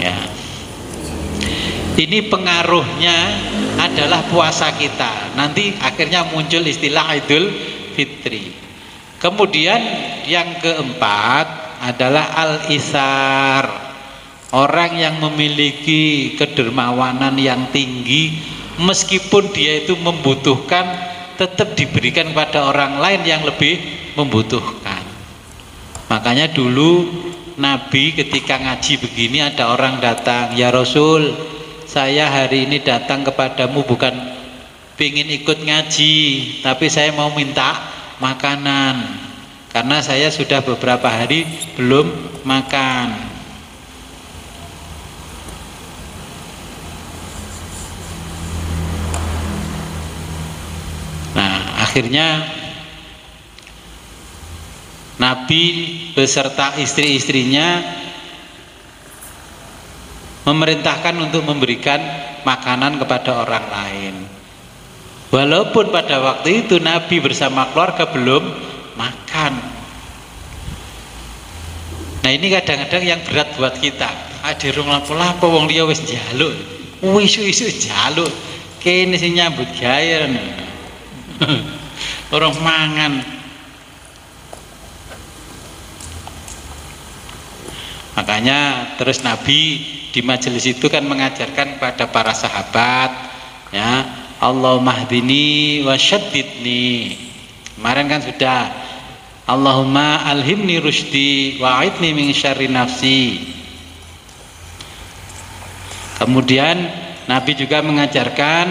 Ya. Ini pengaruhnya adalah puasa kita. Nanti akhirnya muncul istilah Idul Fitri. Kemudian yang keempat adalah al-isar. Orang yang memiliki kedermawanan yang tinggi, meskipun dia itu membutuhkan, tetap diberikan kepada orang lain yang lebih membutuhkan. Makanya dulu Nabi ketika ngaji begini, ada orang datang, ya Rasul, saya hari ini datang kepadamu bukan ingin ikut ngaji, tapi saya mau minta makanan karena saya sudah beberapa hari belum makan. Nah, akhirnya Nabi beserta istri-istrinya memerintahkan untuk memberikan makanan kepada orang lain. Walaupun pada waktu itu Nabi bersama keluarga belum makan. Nah, ini kadang-kadang yang berat buat kita. Ada rong lapo-lapo wong liya wis njaluk. Isu-isu njaluk. Kene sing nyambut gawe. Orang mangan. Makanya terus Nabi di majelis itu kan mengajarkan pada para sahabat, ya, Allahumma hdini wa syaddidni. Kemarin kan sudah, Allahumma alhimni rusydi wa a'idni min syarri nafsi. Kemudian Nabi juga mengajarkan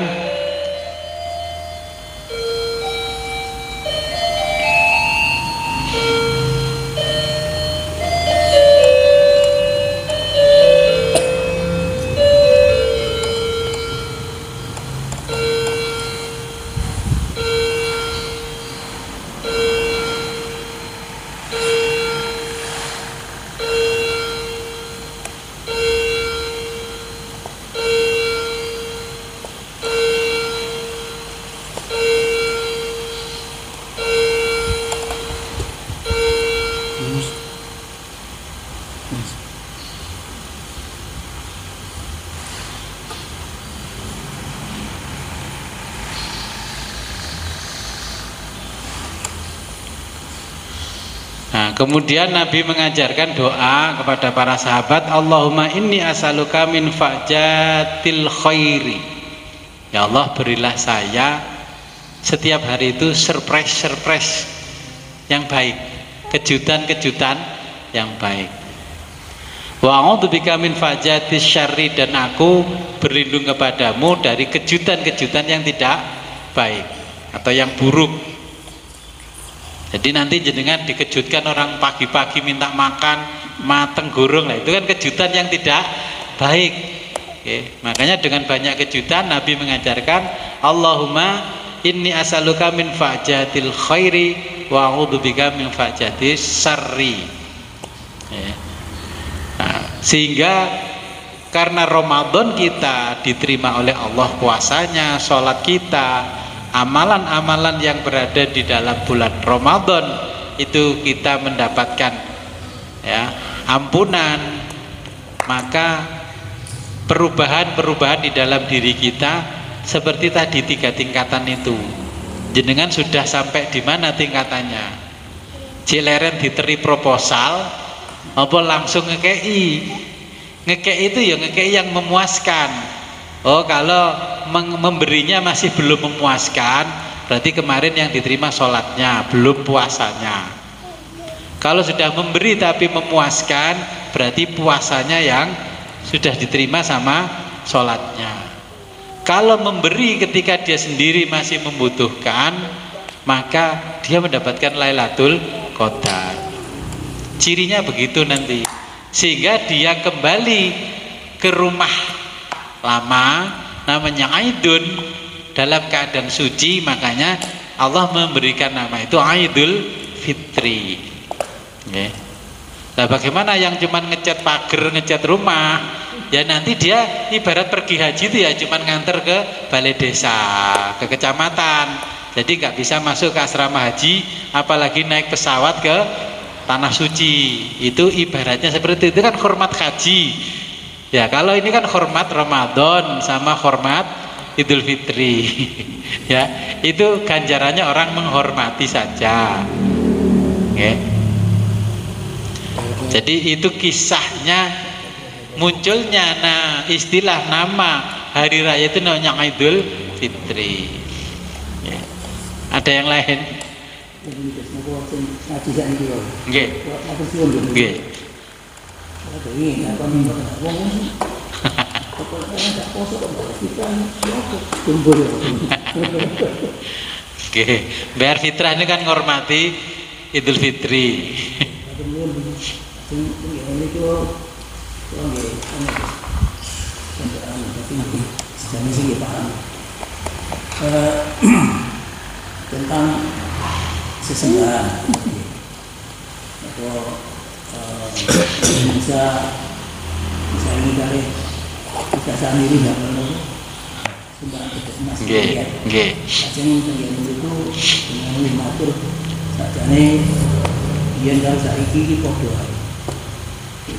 kemudian Nabi mengajarkan doa kepada para sahabat, Allahumma inni as'aluka min fajatil khairi. Ya Allah, berilah saya setiap hari itu surprise yang baik, kejutan-kejutan yang baik. Wa a'udzubika min fajatis syarri, dan aku berlindung kepadamu dari kejutan-kejutan yang tidak baik atau yang buruk. Jadi nanti jenengan dikejutkan orang pagi-pagi minta makan mateng gorong, lah itu kan kejutan yang tidak baik. Oke, makanya dengan banyak kejutan Nabi mengajarkan Allahumma inni as'aluka min fajatil khairi wa a'udzubika min fajatis syarri. Nah, sehingga Karena Ramadan kita diterima oleh Allah puasanya, sholat kita, amalan-amalan yang berada di dalam bulan Ramadan itu kita mendapatkan ya ampunan. Maka perubahan-perubahan di dalam diri kita seperti tadi 3 tingkatan itu. Jenengan sudah sampai di mana tingkatannya? Cileren diteri proposal apa langsung ngekei? Ngekei itu ya ngekei yang memuaskan. Oh, kalau memberinya masih belum memuaskan, berarti kemarin yang diterima sholatnya, belum puasanya. Kalau sudah memberi tapi memuaskan, berarti puasanya yang sudah diterima sama sholatnya. Kalau memberi ketika dia sendiri masih membutuhkan, maka dia mendapatkan Lailatul Qadar. Cirinya begitu nanti, sehingga dia kembali ke rumah lama namanya Aidun dalam keadaan suci. Makanya Allah memberikan nama itu Aidul Fitri. Nah, bagaimana yang cuman ngecat pagar, ngecat rumah, ya nanti dia ibarat pergi haji itu ya cuman nganter ke balai desa, ke kecamatan. Jadi nggak bisa masuk ke asrama haji, apalagi naik pesawat ke tanah suci. Itu ibaratnya seperti itu, kan hormat haji. Ya, kalau ini kan hormat Ramadan sama hormat Idul Fitri. Ya, itu ganjarannya orang menghormati saja. Okay. Jadi itu kisahnya munculnya istilah nama hari raya itu namanya Idul Fitri. Ya. Ada yang lain? Nggih. Nggih. Oke, biar fitrah ini kan menghormati Idul Fitri. Tentang sesembahan atau bisa ini dari kita sendiri nggak perlu sembahan emas. Kacang yang itu dengan mengatur sajane yang kalau saiki podo ae.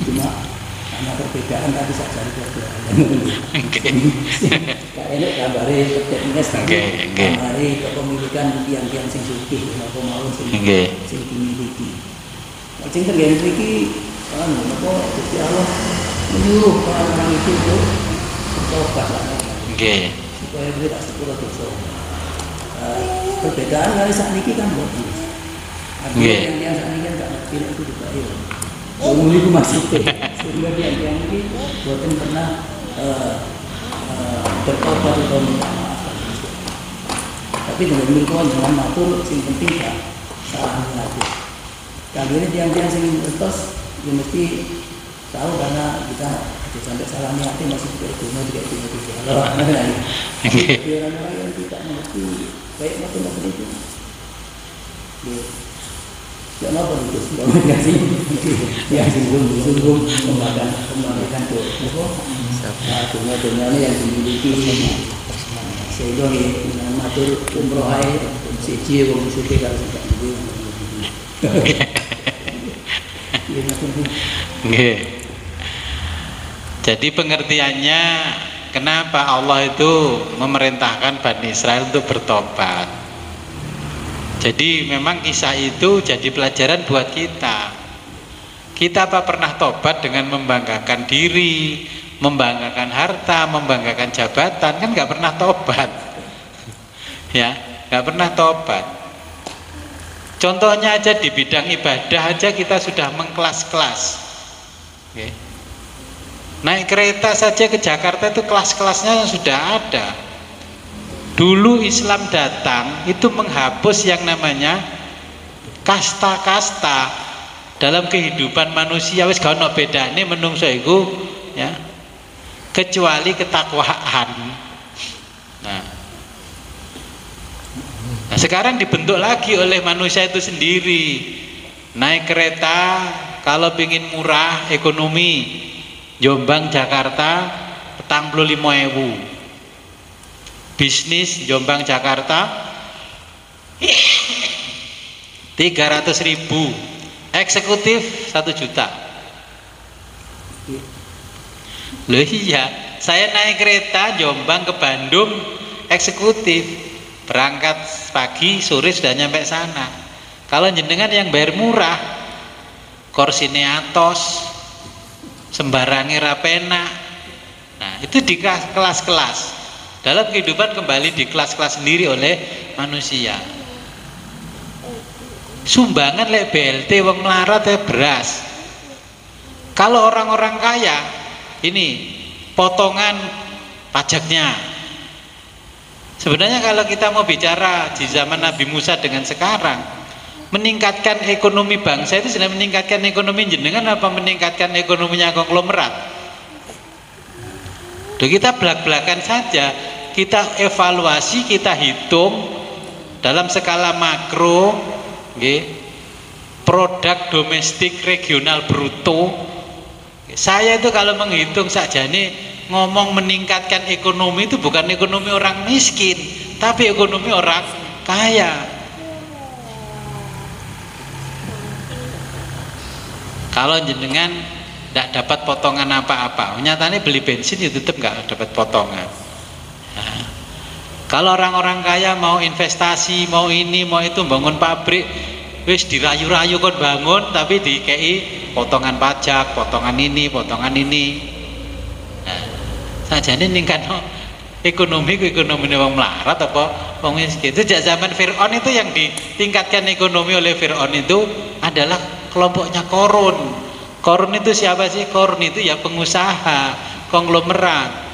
Cuma karena perbedaan tadi saja podo ae. Kayak enek gambare teknis gambare kepemilikan tiang-tiang sing sugih apa mawon sing dimiliki. Lajeng terjadi iki apa Gusti Allah menyuruh orang-orang itu untuk bertobat lah. Supaya dia tak sepuluh dosa. Perbedaan dari saat ini kan bodoh. Ada yang saat ini kan tak ngerti itu juga ya. Umum itu maksudnya. Sehingga yang ini buatan pernah bertobat atau minta maaf. Tapi dengan demikian jangan matur, yang penting tak salah lagi. Kali ini tiang-tiang sing terus ya mesti tahu karena kita sampai salah niatnya masih tidak itu. Orang-orang yang tidak mengerti baik macam itu. Ya apa itu? Yang sungguh membanggakan tuh. Dunia ini yang dimiliki sehingga matur umroh ae siji wong suci kalau tidak gitu. Jadi pengertiannya kenapa Allah itu memerintahkan Bani Israel untuk bertobat. Jadi memang kisah itu jadi pelajaran buat kita. Kita apa pernah tobat dengan membanggakan diri, membanggakan harta, membanggakan jabatan? Kan nggak pernah tobat. Ya, nggak pernah tobat. Contohnya aja di bidang ibadah aja kita sudah mengkelas-kelas. Okay. Naik kereta saja ke Jakarta itu kelas-kelasnya sudah ada. Dulu Islam datang itu menghapus yang namanya kasta-kasta dalam kehidupan manusia. Wis gak ono bedane menungso iku ya, kecuali ketakwaan. Nah, sekarang dibentuk lagi oleh manusia itu sendiri. Naik kereta kalau ingin murah ekonomi Jombang Jakarta 45.000. Bisnis Jombang Jakarta 300.000. Eksekutif 1 juta. Loh iya, saya naik kereta Jombang ke Bandung eksekutif, berangkat pagi sore sudah nyampe sana. Kalau jenengan yang bayar murah, korsine atos, sembarangnya rapena. Nah itu di kelas-kelas. Dalam kehidupan kembali di kelas-kelas sendiri oleh manusia. Sumbangan lek BLT wong melarat beras. Kalau orang-orang kaya ini potongan pajaknya. Sebenarnya kalau kita mau bicara di zaman Nabi Musa dengan sekarang, meningkatkan ekonomi bangsa itu sudah meningkatkan ekonomi jenengan apa meningkatkan ekonominya konglomerat? Duh, kita belak-belakan saja, kita evaluasi, kita hitung dalam skala makro, produk domestik regional bruto. Saya itu kalau menghitung saja nih, ngomong meningkatkan ekonomi itu bukan ekonomi orang miskin, tapi ekonomi orang kaya. Kalau jenengan tidak dapat potongan apa-apa, nyatanya beli bensin ya tetap nggak dapat potongan. Nah, kalau orang-orang kaya mau investasi, mau ini, mau itu, bangun pabrik, wis dirayu-rayu kon bangun, tapi dikei potongan pajak, potongan ini, potongan ini. Nah, saja ini ningkat ekonomi wong melarat apa wong miskin. Sejak zaman Fir'aun itu yang ditingkatkan ekonomi oleh Fir'aun itu adalah kelompoknya Korun. Korun itu siapa sih? Korun itu ya pengusaha, konglomerat.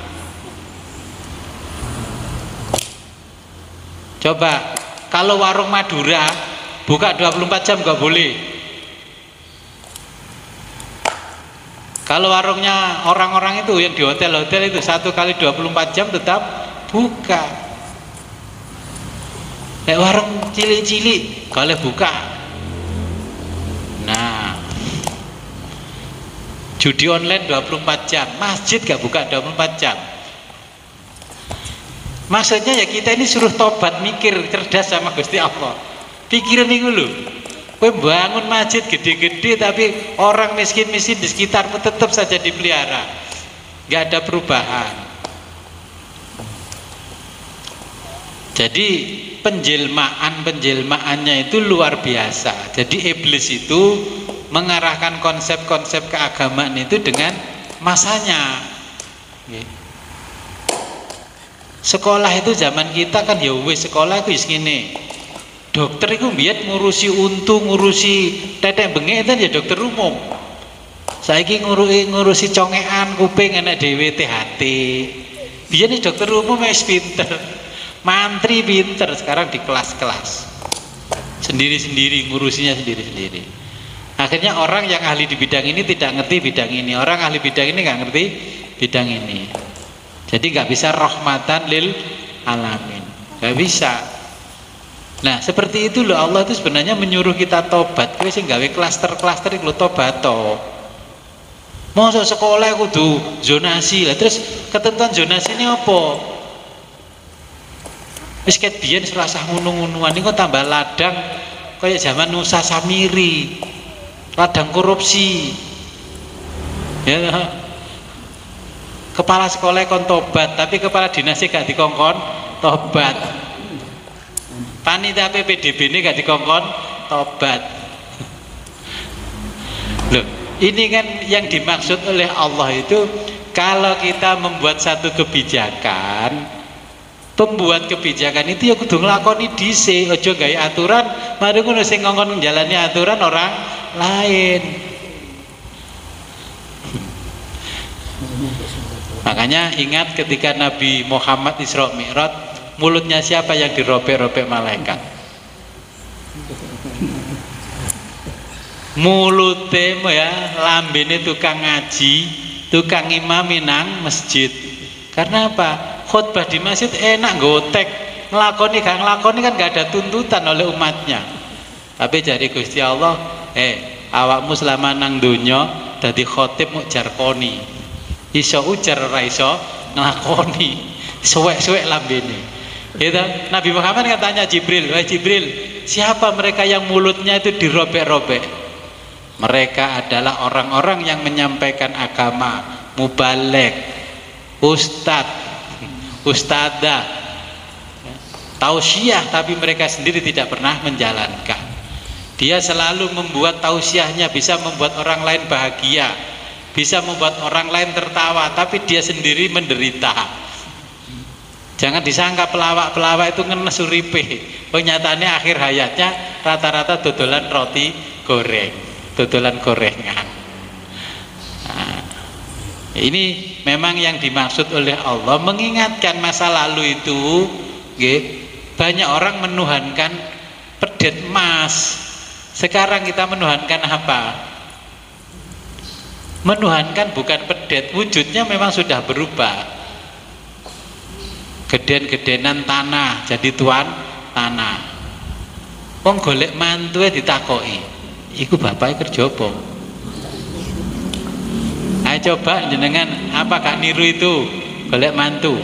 Coba kalau warung Madura buka 24 jam nggak boleh. Kalau warungnya orang-orang itu yang di hotel-hotel itu 1 kali 24 jam tetap buka. Warung cilik-cilik boleh buka. Nah, judi online 24 jam, masjid gak buka 24 jam. Maksudnya ya kita ini suruh tobat, mikir cerdas sama Gusti Allah. Pikirin nih dulu, kowe bangun masjid gede-gede tapi orang miskin-miskin di sekitarmu tetap saja dipelihara, gak ada perubahan. Jadi penjelmaannya itu luar biasa. Jadi iblis itu mengarahkan konsep-konsep keagamaan itu dengan masanya. Sekolah itu zaman kita kan ya wis sekolah itu segini. Dokter itu biar ngurusi untu, ngurusi tetek bengek itu ya dokter umum. Saiki ngurusi congekan kuping anak dhewe THT. Biar nih dokter umum wis pinter, mantri pinter, sekarang di kelas-kelas sendiri-sendiri, ngurusinya sendiri-sendiri. Akhirnya orang yang ahli di bidang ini tidak ngerti bidang ini, orang ahli bidang ini nggak ngerti bidang ini. Jadi nggak bisa rahmatan lil alamin, nggak bisa. Nah seperti itu loh, Allah itu sebenarnya menyuruh kita tobat. Kowe sing gawe klaster-klaster iku tobat to. Masa sekolah kudu zonasi lah, terus ketentuan zonasi ini apa? Wis ket biyen serasa ngunu-ngunuan iki kok tambah ladang kayak zaman Nusa Samiri. Ladang korupsi. Ya. Kepala sekolah kon tobat, tapi kepala dinas gak dikongkon tobat. Panitia PPDB ini gak dikongkon tobat. Loh, ini kan yang dimaksud oleh Allah itu, kalau kita membuat satu kebijakan, pembuat kebijakan itu ya kudu nglakoni dhisik, aja gawe aturan, mari ngono sing ngongkon njalani aturan orang lain. Makanya ingat ketika Nabi Muhammad Isra Mi'raj, mulutnya siapa yang dirobek-robek malaikat? Mulutnya ya, lambene tukang ngaji, tukang imam nang masjid. Karena apa? Khutbah di masjid enak gotek, ngelakoni gak ngelakoni kan gak ada tuntutan oleh umatnya. Tapi jadi Gusti Allah, awakmu selama nang donya dadi khotib mau jarkoni. iso ujar ora iso nglakoni, suwek-suwek lambene. Gitu. Nabi Muhammad katanya Jibril, wahai Jibril, siapa mereka yang mulutnya itu dirobek-robek? Mereka adalah orang-orang yang menyampaikan agama, mubalek, ustad, ustadzah, tausiah, tapi mereka sendiri tidak pernah menjalankan. Dia selalu membuat tausiahnya bisa membuat orang lain bahagia, bisa membuat orang lain tertawa, tapi dia sendiri menderita. Jangan disangka pelawak-pelawak itu ngenes uripe. Nyatanya akhir hayatnya rata-rata dodolan roti goreng, dodolan gorengan. Nah, ini memang yang dimaksud oleh Allah, mengingatkan masa lalu itu. Banyak orang menuhankan pedet emas. Sekarang kita menuhankan apa? Menuhankan bukan pedet, wujudnya memang sudah berubah. Geden-gedenan tanah, jadi tuan tanah. Wong golek mantu ditakoki, iku bapake kerja apa? Ayo coba jenengan apa gak niru itu golek mantu.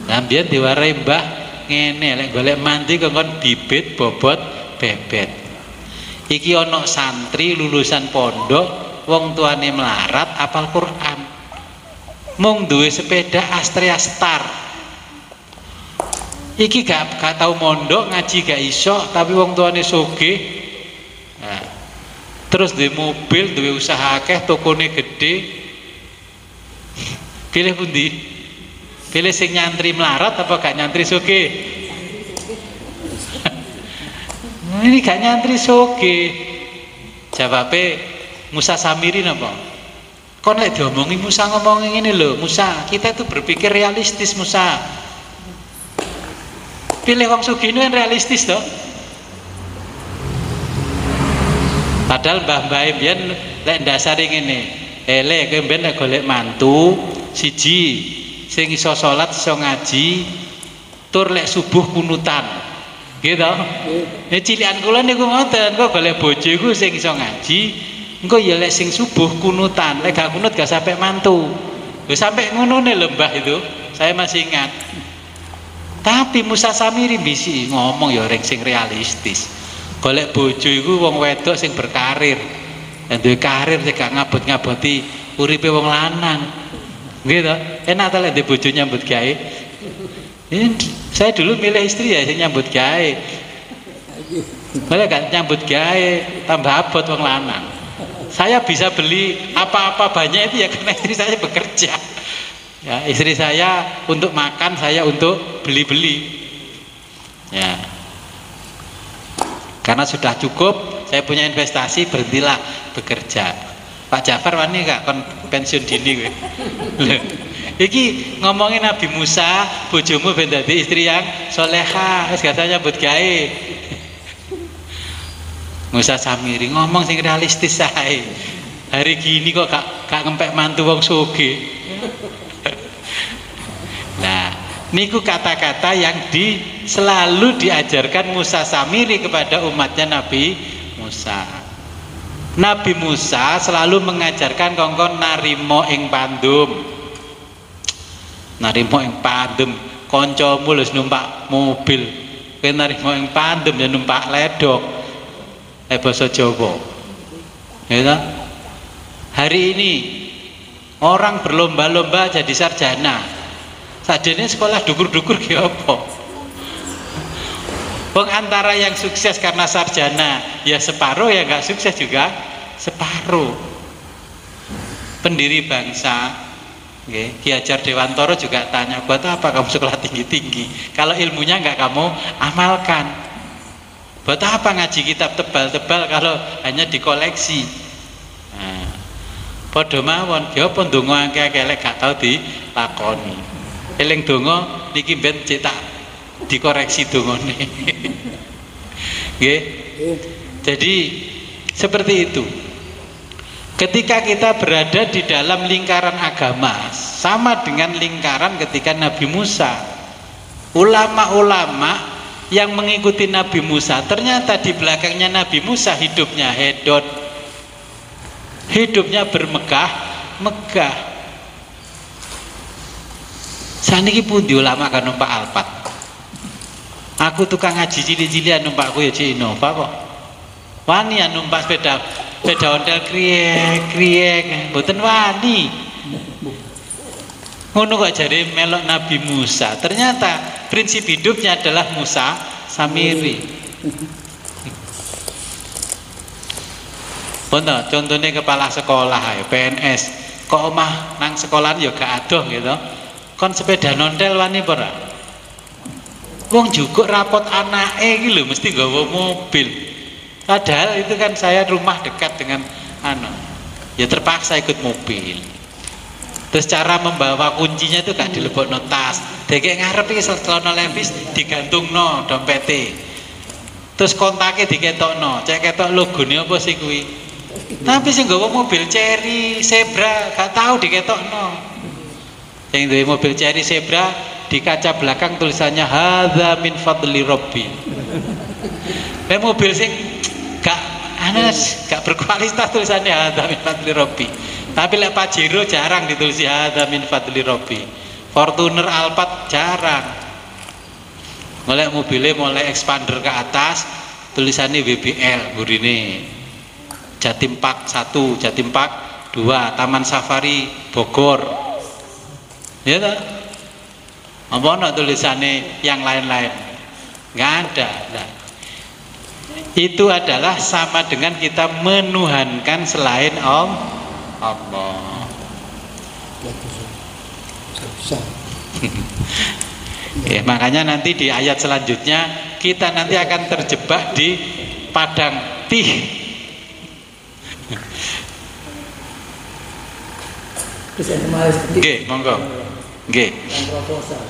Lah mbiyen diwarai mbah ngene, lek golek mantu kongkon bibit bobot bebet. Iki ana santri lulusan pondok, wong tuane melarat apal Quran. Mung duwe sepeda Astrea Star. Iki gak tahu mondok, ngaji gak iso, tapi wong tuane sugih. Nah, terus duwe mobil, duwe usaha akeh, tokone gede. Pilih pundi? Pilih sing nyantri melarat apa gak nyantri sugih? Ini gak nyantri sugih. Jawabe Musa Samiri napa? Kon lek diomongi Musa ngomongin ngene lho, Musa, kita itu berpikir realistis Musa. Pilih wong sugih kan realistis toh. Padahal mbah-mbah mbiyen lek ndasari ngene, lek kowe mbiyen lek golek mantu siji sing iso salat iso ngaji, tur lek subuh kunutan. Gitu. Ya cilikan kula niku ngoten, kok golek bojo iku sing iso ngaji, engko ya lek sing subuh kunutan, lek gak kunut gak sampai mantu. Lho sampai ngonone lho mbah itu, saya masih ingat. Tapi Musa Samiri bisi ngomong ya orang sing realistis. Golek bojo iku wong wedok sing berkarir. Dan duwe karir sing gak ngabot-ngaboti uripe wong lanang. Gitu. Enak ta lek duwe bojo nyambut gawe. Saya dulu milih istri ya sing nyambut gawe. Kalau gak nyambut gawe tambah abot wong lanang. Saya bisa beli apa-apa banyak itu ya karena istri saya bekerja. Ya, istri saya untuk makan, saya untuk beli-beli. Ya. Karena sudah cukup, saya punya investasi, berhentilah bekerja. Pak Jafar wani gak kon pensiun dini gue. Iki ngomongin Nabi Musa, bojomu ben dadi istri yang soleha, wis gak nyambut gawe. Musa Samiri ngomong sing realistis sae. Hari gini kok gak ngempek mantu wong sugih. Nah, niku kata-kata yang selalu diajarkan Musa Samiri kepada umatnya Nabi Musa. Nabi Musa selalu mengajarkan kongkon narimo ing pandum. Narimo ing pandum, kancamu wis numpak mobil, kowe narimo ing pandum ya numpak ledok. Basa Jawa. Ya. Hari ini orang berlomba-lomba jadi sarjana. Sajane sekolah dukur-dukur ki apa? Wong antara yang sukses karena sarjana ya separuh, ya nggak sukses juga separuh. Pendiri bangsa, Ki Hajar Dewantoro juga tanya, buat apa kamu sekolah tinggi-tinggi kalau ilmunya nggak kamu amalkan? Buat apa ngaji kitab tebal-tebal kalau hanya dikoleksi? Nah, padha mawon, ya apa ndonga akeh-akeh lek gak tau dilakoni. Eling donga niki ben cetak dikoreksi dongane. Nggih. Jadi seperti itu. Ketika kita berada di dalam lingkaran agama, sama dengan lingkaran ketika Nabi Musa. Ulama-ulama yang mengikuti Nabi Musa, ternyata di belakangnya Nabi Musa hidupnya hedon. Hidupnya bermegah-megah. Saniki pundi ulama kan numpak Alphard. Aku tukang ngaji cilik-cilikan numpakku ya Cik Innova kok. Wani ya numpak sepeda ontel kriek, mboten wani. Ngono kok jare melok Nabi Musa. Ternyata prinsip hidupnya adalah Musa Samiri. Bener, contohnya kepala sekolah ya, PNS. Kok omah nang sekolahan ya gak adoh gitu. Kon sepeda nontel wani ora? Wong juga rapot anake iki lho mesti nggawa mobil. Padahal itu kan saya rumah dekat dengan ya terpaksa ikut mobil. Terus cara membawa kuncinya itu gak dilebokno tas. Dek ngarep iki celana levis digantungno dompete. Terus kontaknya diketokno, cek ketok logone apa sih kuwi. Tapi sing nggawa mobil Cherry Zebra gak tahu diketokno. Yang duwe mobil Cherry Zebra di kaca belakang tulisannya hadza min fadli rabbi. Nek mobil sing gak berkualitas tulisannya hadza min fadli rabbi. Tapi lek Pajero jarang ditulis hadza min fadli rabbi. Fortuner Alphard jarang. Mulai mobilnya mulai expander ke atas tulisannya WBL gurine. Jatim Park 1, Jatim Park 2, Taman Safari Bogor. Ya toh? Apa ana tulisannya yang lain-lain? Nggak ada. Nah, itu adalah sama dengan kita menuhankan selain Allah. Ya, makanya nanti di ayat selanjutnya kita nanti akan terjebak di padang tih. Terus yang kemarin seperti Nggih, monggo. Nggih. Proposal,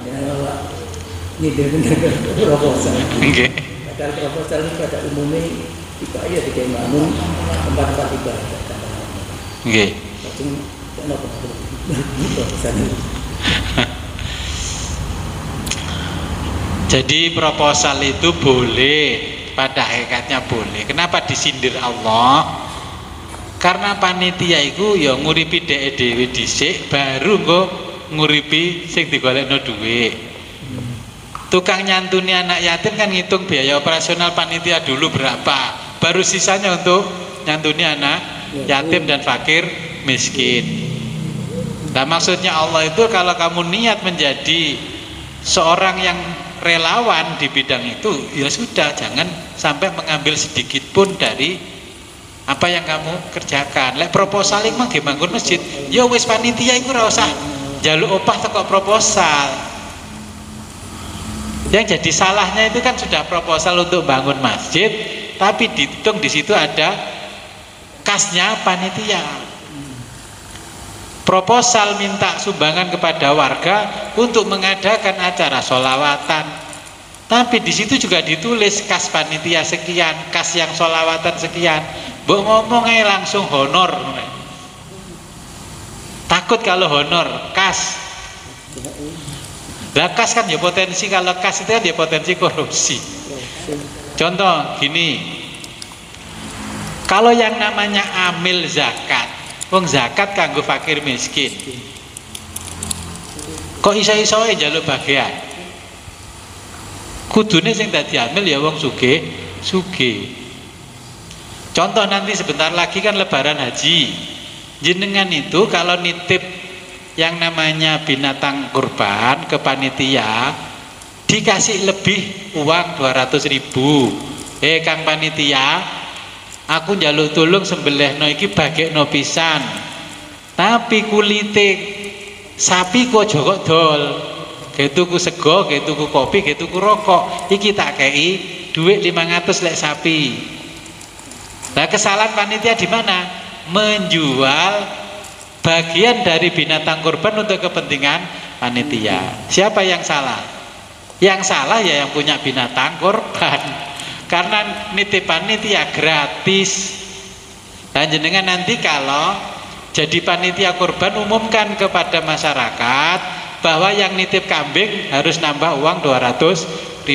ini dengan proposal. Nggih. Padahal proposal ini pada umumnya tidak ya tidak bangun tempat-tempat ibadah. Nggih. Jadi proposal itu boleh, pada hakikatnya boleh. Kenapa disindir Allah? Karena panitia itu ya nguripi dhewe dhisik baru engko nguripi sing digolekno dhuwit. Tukang nyantuni anak yatim kan ngitung biaya operasional panitia dulu berapa, baru sisanya untuk nyantuni anak yatim dan fakir miskin. Nah maksudnya Allah itu kalau kamu niat menjadi seorang yang relawan di bidang itu, ya sudah, jangan sampai mengambil sedikit pun dari apa yang kamu kerjakan. Lek proposal iki mah bangun masjid, ya wis panitia iku ora usah njaluk opah teko proposal. Yang jadi salahnya itu kan sudah proposal untuk bangun masjid, tapi dihitung di situ ada kasnya panitia. Proposal minta sumbangan kepada warga untuk mengadakan acara sholawatan, tapi di situ juga ditulis kas panitia sekian, kas yang sholawatan sekian. Mbok ngomongnya langsung honor. Takut kalau honor, kas. Lah kas kan ya potensi, kalau kas itu kan ya potensi korupsi. Contoh gini, kalau yang namanya amil zakat, wong zakat kanggo fakir miskin, kok iso-isoe njaluk bagian? Kudune sing dadi amil ya wong sugih. Contoh nanti sebentar lagi kan lebaran haji. Jenengan itu kalau nitip yang namanya binatang kurban ke panitia dikasih lebih uang 200.000. Kang panitia, aku njaluk tulung sembelihno iki bagekno pisan. Tapi kulite sapi kok aja kok dol. Ge tuku sego, ge tuku kopi, ge tuku rokok. Iki tak kei duit 500 lek sapi. Nah kesalahan panitia di mana? Menjual bagian dari binatang kurban untuk kepentingan panitia. Siapa yang salah? Yang salah ya yang punya binatang kurban. Karena nitip panitia gratis. Dan jenengan nanti kalau jadi panitia kurban umumkan kepada masyarakat bahwa yang nitip kambing harus nambah uang 200.000,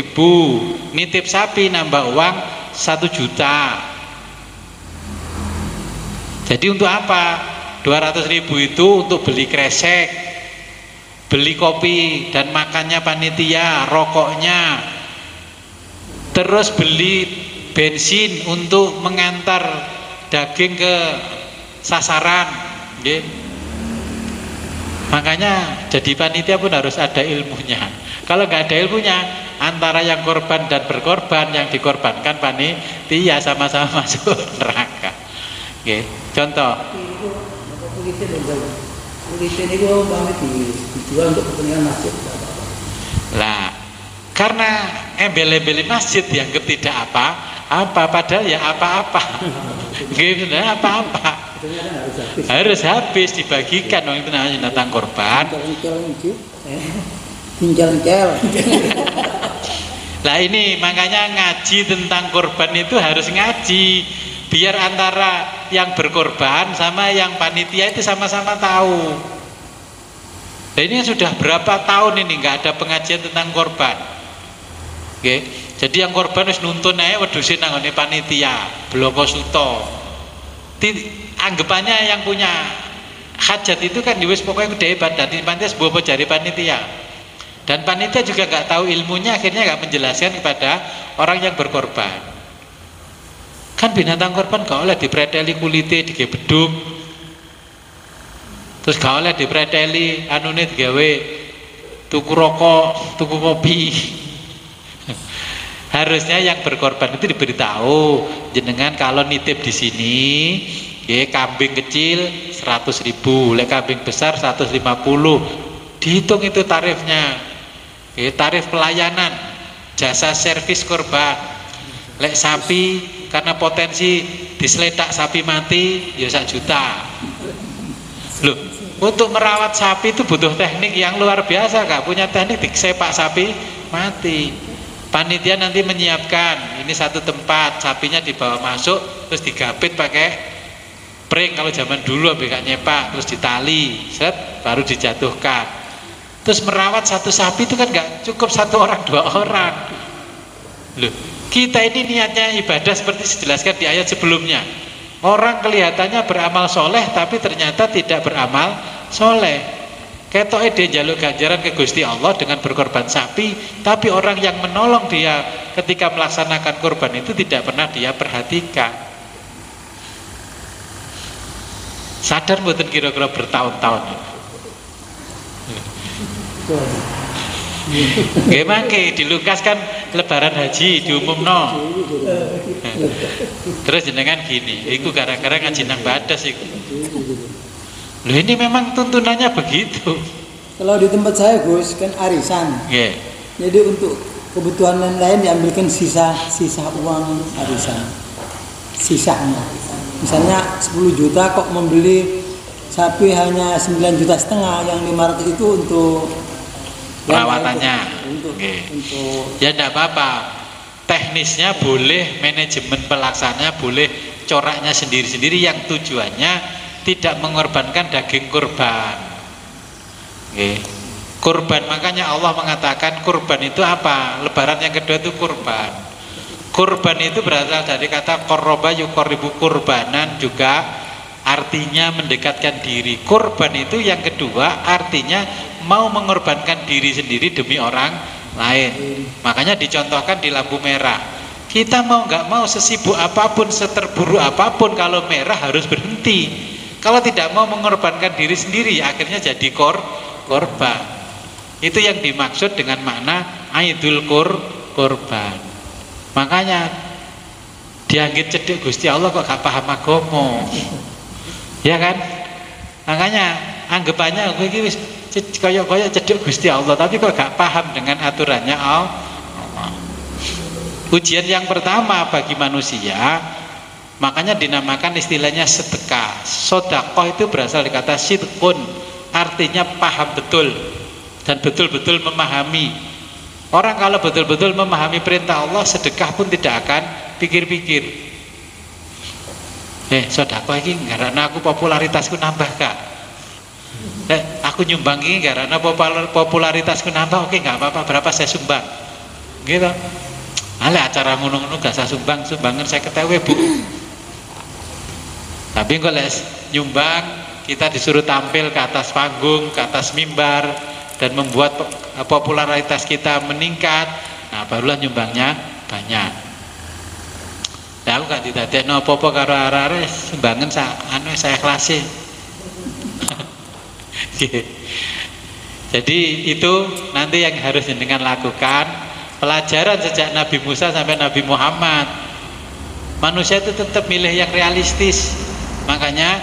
nitip sapi nambah uang 1 juta. Jadi untuk apa? 200.000 itu untuk beli kresek, beli kopi dan makannya panitia, rokoknya, terus beli bensin untuk mengantar daging ke sasaran, nggih. Makanya jadi panitia pun harus ada ilmunya. Kalau nggak ada ilmunya, antara yang korban dan berkorban, yang dikorbankan panitia sama-sama masuk neraka. Nggih. Contoh. Kulitnya itu dijual untuk kepentingan masjid. Lah, karena embel-embel masjid dianggap tidak apa-apa, padahal ya apa-apa. Gitu, apa-apa. Harus habis dibagikan, orang itu namanya binatang korban. Tinggal-tinggal. Lah ini makanya ngaji tentang korban itu harus ngaji, biar antara yang berkorban sama yang panitia itu sama-sama tahu. Nah ini sudah berapa tahun ini nggak ada pengajian tentang korban. Oke, jadi yang korban harus nuntun aja wedusin nanggone panitia, bloko suto. Anggapannya yang punya hajat itu kan diwis pokoknya udah hebat, dan panitia sebuah jari panitia. Dan panitia juga nggak tahu ilmunya, akhirnya nggak menjelaskan kepada orang yang berkorban. Kan binatang korban gak oleh dipreteli kulite digawe beduk, terus gak oleh dipreteli anune digawe tuku rokok, tuku kopi. Harusnya yang berkorban itu diberitahu, jenengan kalau nitip di sini, ya kambing kecil 100.000, lek kambing besar 150, dihitung itu tarifnya, ya, tarif pelayanan, jasa servis korban. Lek sapi karena potensi diseledak sapi mati ya 1 juta. Loh, untuk merawat sapi itu butuh teknik yang luar biasa, gak punya teknik disepak sapi mati. Panitia nanti menyiapkan ini satu tempat, sapinya dibawa masuk terus digapit pakai pring kalau zaman dulu gak nyepak, terus ditali, set baru dijatuhkan. Terus merawat satu sapi itu kan gak cukup 1 orang 2 orang. Loh, kita ini niatnya ibadah seperti dijelaskan di ayat sebelumnya. Orang kelihatannya beramal soleh tapi ternyata tidak beramal soleh. Ketoke dia njaluk ganjaran ke Gusti Allah dengan berkorban sapi, tapi orang yang menolong dia ketika melaksanakan korban itu tidak pernah dia perhatikan. Sadar mboten kira-kira bertahun-tahun. Nggih mangke di Lukas kan lebaran haji diumumno. Terus jenengan gini, iku gara-gara ngaji nang Badas iku. Loh ini memang tuntunannya begitu. Kalau di tempat saya Gus kan arisan. Yeah. Jadi untuk kebutuhan lain diambilkan sisa uang arisan. Sisanya. Misalnya 10 juta kok membeli sapi hanya 9,5 juta, yang 500 itu untuk perawatannya. Untuk ya enggak apa-apa. Teknisnya boleh, manajemen pelaksananya boleh, coraknya sendiri-sendiri yang tujuannya tidak mengorbankan daging kurban. Kurban, makanya Allah mengatakan kurban itu apa? Lebaran yang kedua itu kurban. Kurban itu berasal dari kata qarraba yuqarribu kurbanan, juga artinya mendekatkan diri. Kurban itu yang kedua artinya mau mengorbankan diri sendiri demi orang lain. Makanya dicontohkan di lampu merah. Kita mau nggak mau, sesibuk apapun, seterburu apapun, kalau merah harus berhenti. Kalau tidak mau mengorbankan diri sendiri, akhirnya jadi korban. Itu yang dimaksud dengan makna Aidul Kurban. Makanya dianggit cedek Gusti Allah kok gak paham agama. Ya kan? Makanya anggapannya kowe iki wis kaya cedek Gusti Allah, tapi kok gak paham dengan aturannya Allah. Ujian yang pertama bagi manusia, makanya dinamakan istilahnya sedekah. Sedekah itu berasal dari kata sidqun, artinya paham betul dan betul-betul memahami. Orang kalau betul-betul memahami perintah Allah, sedekah pun tidak akan pikir-pikir. Sedekah ini karena aku popularitasku nambah kak. Aku nyumbang ini karena popularitasku nambah, oke nggak apa-apa, berapa saya sumbang. Gitu. Ale acara ngono-ngono gak usah sumbangan saya ketahui bu. Tapi kalau nyumbang, kita disuruh tampil ke atas panggung, ke atas mimbar, dan membuat popularitas kita meningkat, nah barulah nyumbangnya banyak. Nah, aku gak didadekno apa-apa karo arek-arek sumbangan saya ikhlasin. Jadi itu nanti yang harus jenengan lakukan, pelajaran sejak Nabi Musa sampai Nabi Muhammad. Manusia itu tetap milih yang realistis. Makanya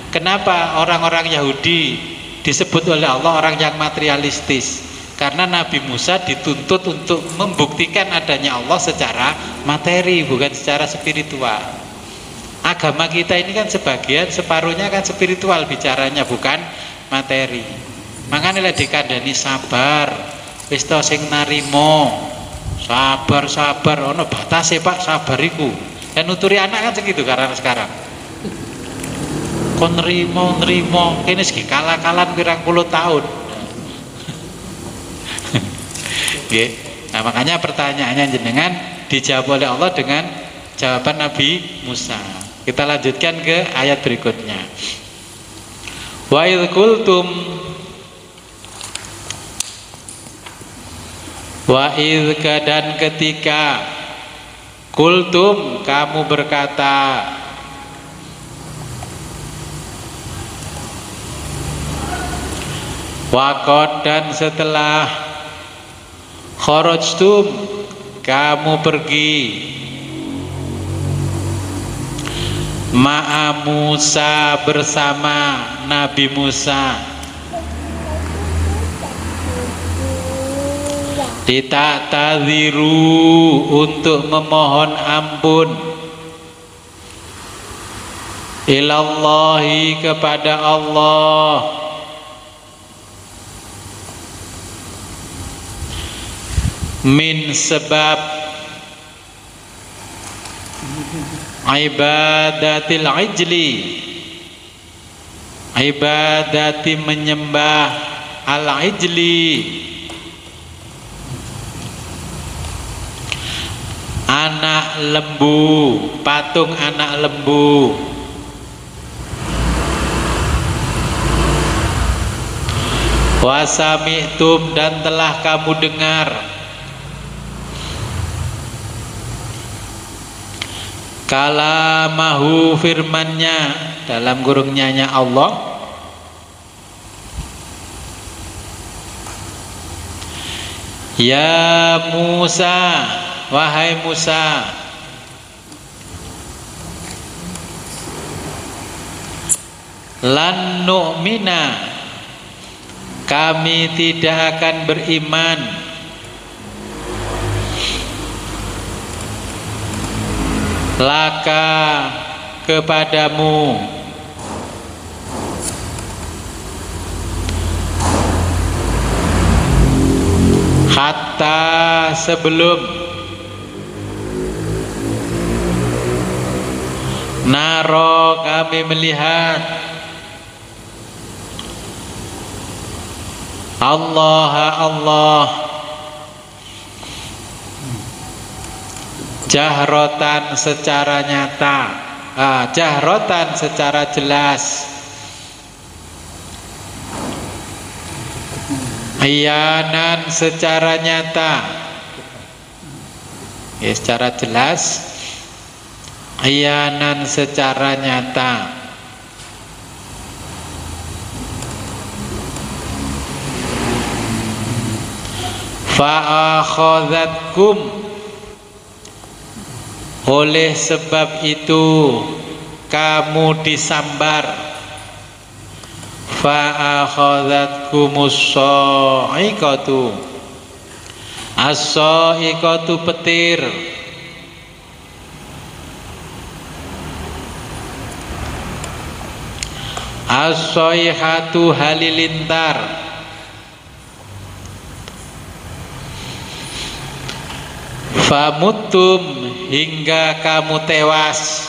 kenapa orang-orang Yahudi disebut oleh Allah orang yang materialistis? Karena Nabi Musa dituntut untuk membuktikan adanya Allah secara materi, bukan secara spiritual. Agama kita ini kan separuhnya kan spiritual bicaranya, bukan materi. Makanya lek dikandani sabar, wis to sing narimo. Sabar ono batase Pak, sabar iku. Dan nuturi anak kan segitu karena sekarang. Kon nrimo kene iki kalah-kalan pirang puluh tahun. Nggih. Nah, makanya pertanyaannya jenengan dijawab oleh Allah dengan jawaban Nabi Musa. Kita lanjutkan ke ayat berikutnya. Wa idz qultum wa idz dan ketika kultum kamu berkata waqad dan setelah kharajtum kamu pergi ma'a Musa bersama Nabi Musa dita'tadziru untuk memohon ampun ilallahi kepada Allah min sebab ibadatil ijli ibadati menyembah al ijli anak lembu, patung anak lembu. Wasami'tum dan telah kamu dengar kalamahu firmannya dalam kurungnya Allah ya Musa wahai Musa lan nu'mina kami tidak akan beriman laka kepadamu hatta sebelum naro kami melihat Allah jahrotan secara nyata, jahrotan secara jelas, iyanan secara nyata, ya, secara jelas, iyanan secara nyata. Fa'akhadhatkum oleh sebab itu kamu disambar fa'akhadhatkumus sa'iqatu as-sa'iqatu petir as-saihatu halilintar famutum hingga kamu tewas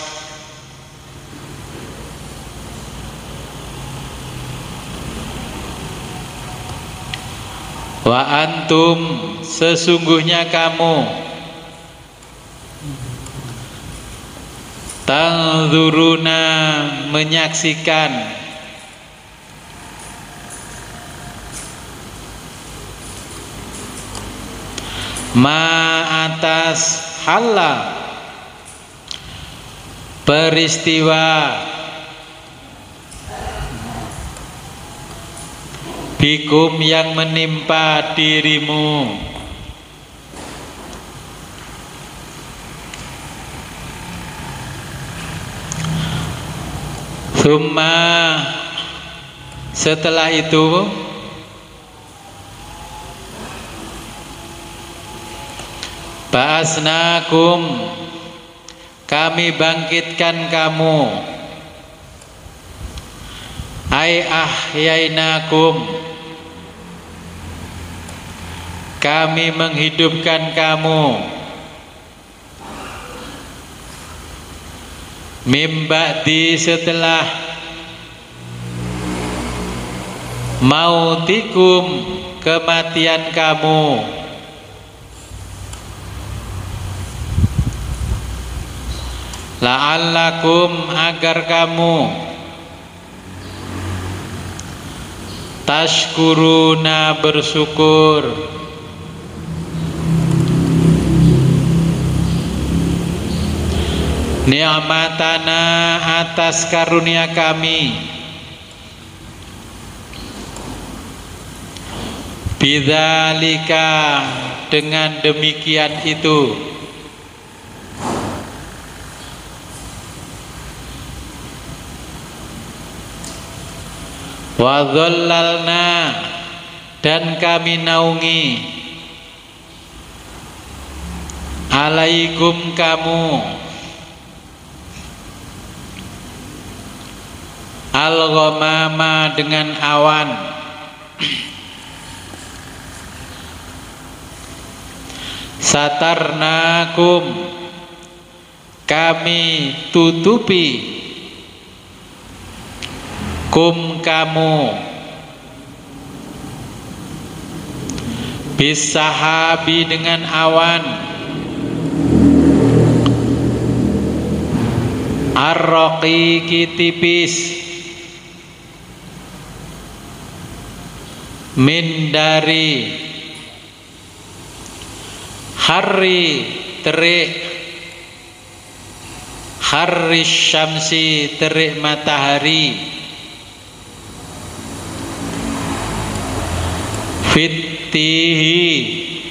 wa antum sesungguhnya kamu tanzuruna menyaksikan ma atas halla peristiwa bikum yang menimpa dirimu summa setelah itu ba'asnakum kami bangkitkan kamu ay ahyainakum kami menghidupkan kamu mimba'di setelah mautikum kematian kamu la'allakum agar kamu tashkuruna bersyukur ni'matana atas karunia kami bidzalika dengan demikian itu wa dhallalna dan kami naungi alaikum kamu al-ghamama dengan awan satarnakum kami tutupi kum kamu bisahabi dengan awan ar-raqiqi tipis min dari hari terik hari syamsi terik matahari fitihi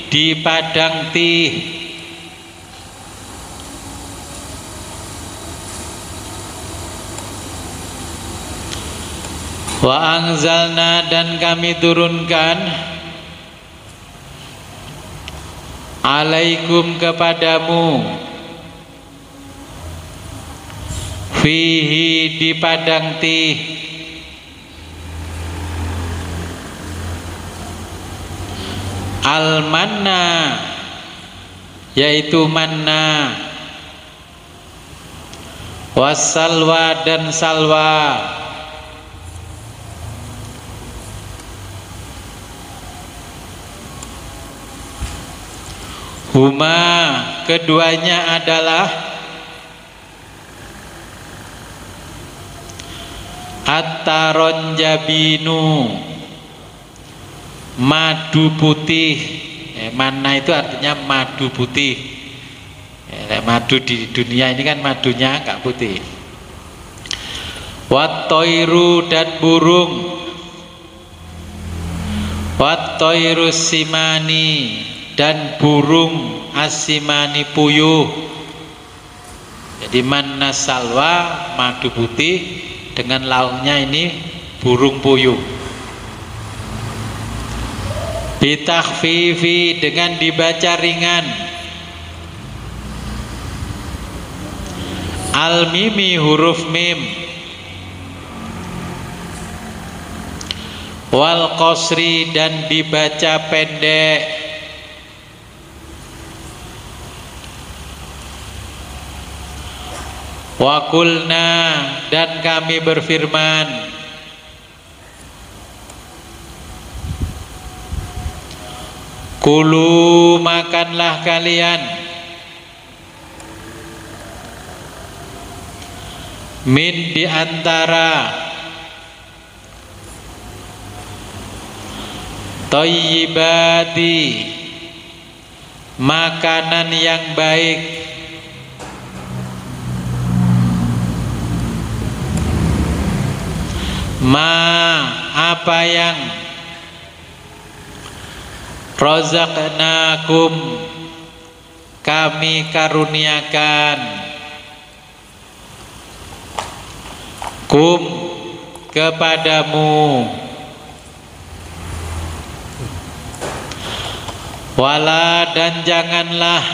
di padang tih wa anzalna dan kami turunkan alaikum kepadamu fihi di padang tih al-manna yaitu manna wassalwa dan salwa huma keduanya adalah at-taronjabinu madu putih. Manna itu artinya madu putih. Madu di dunia ini kan madunya enggak putih. Wat-toiru dan burung. Wat-toiru simani dan burung asimani puyuh. Jadi manna salwa madu putih dengan lauknya ini burung puyuh. Bitakhfifi dengan dibaca ringan. Al-mimi huruf mim. Wal qasri dan dibaca pendek. Wa qulna dan kami berfirman kulu makanlah kalian min di antara thayyibati makanan yang baik, apa yang razaqnakum kami karuniakan kum kepadamu, wala dan janganlah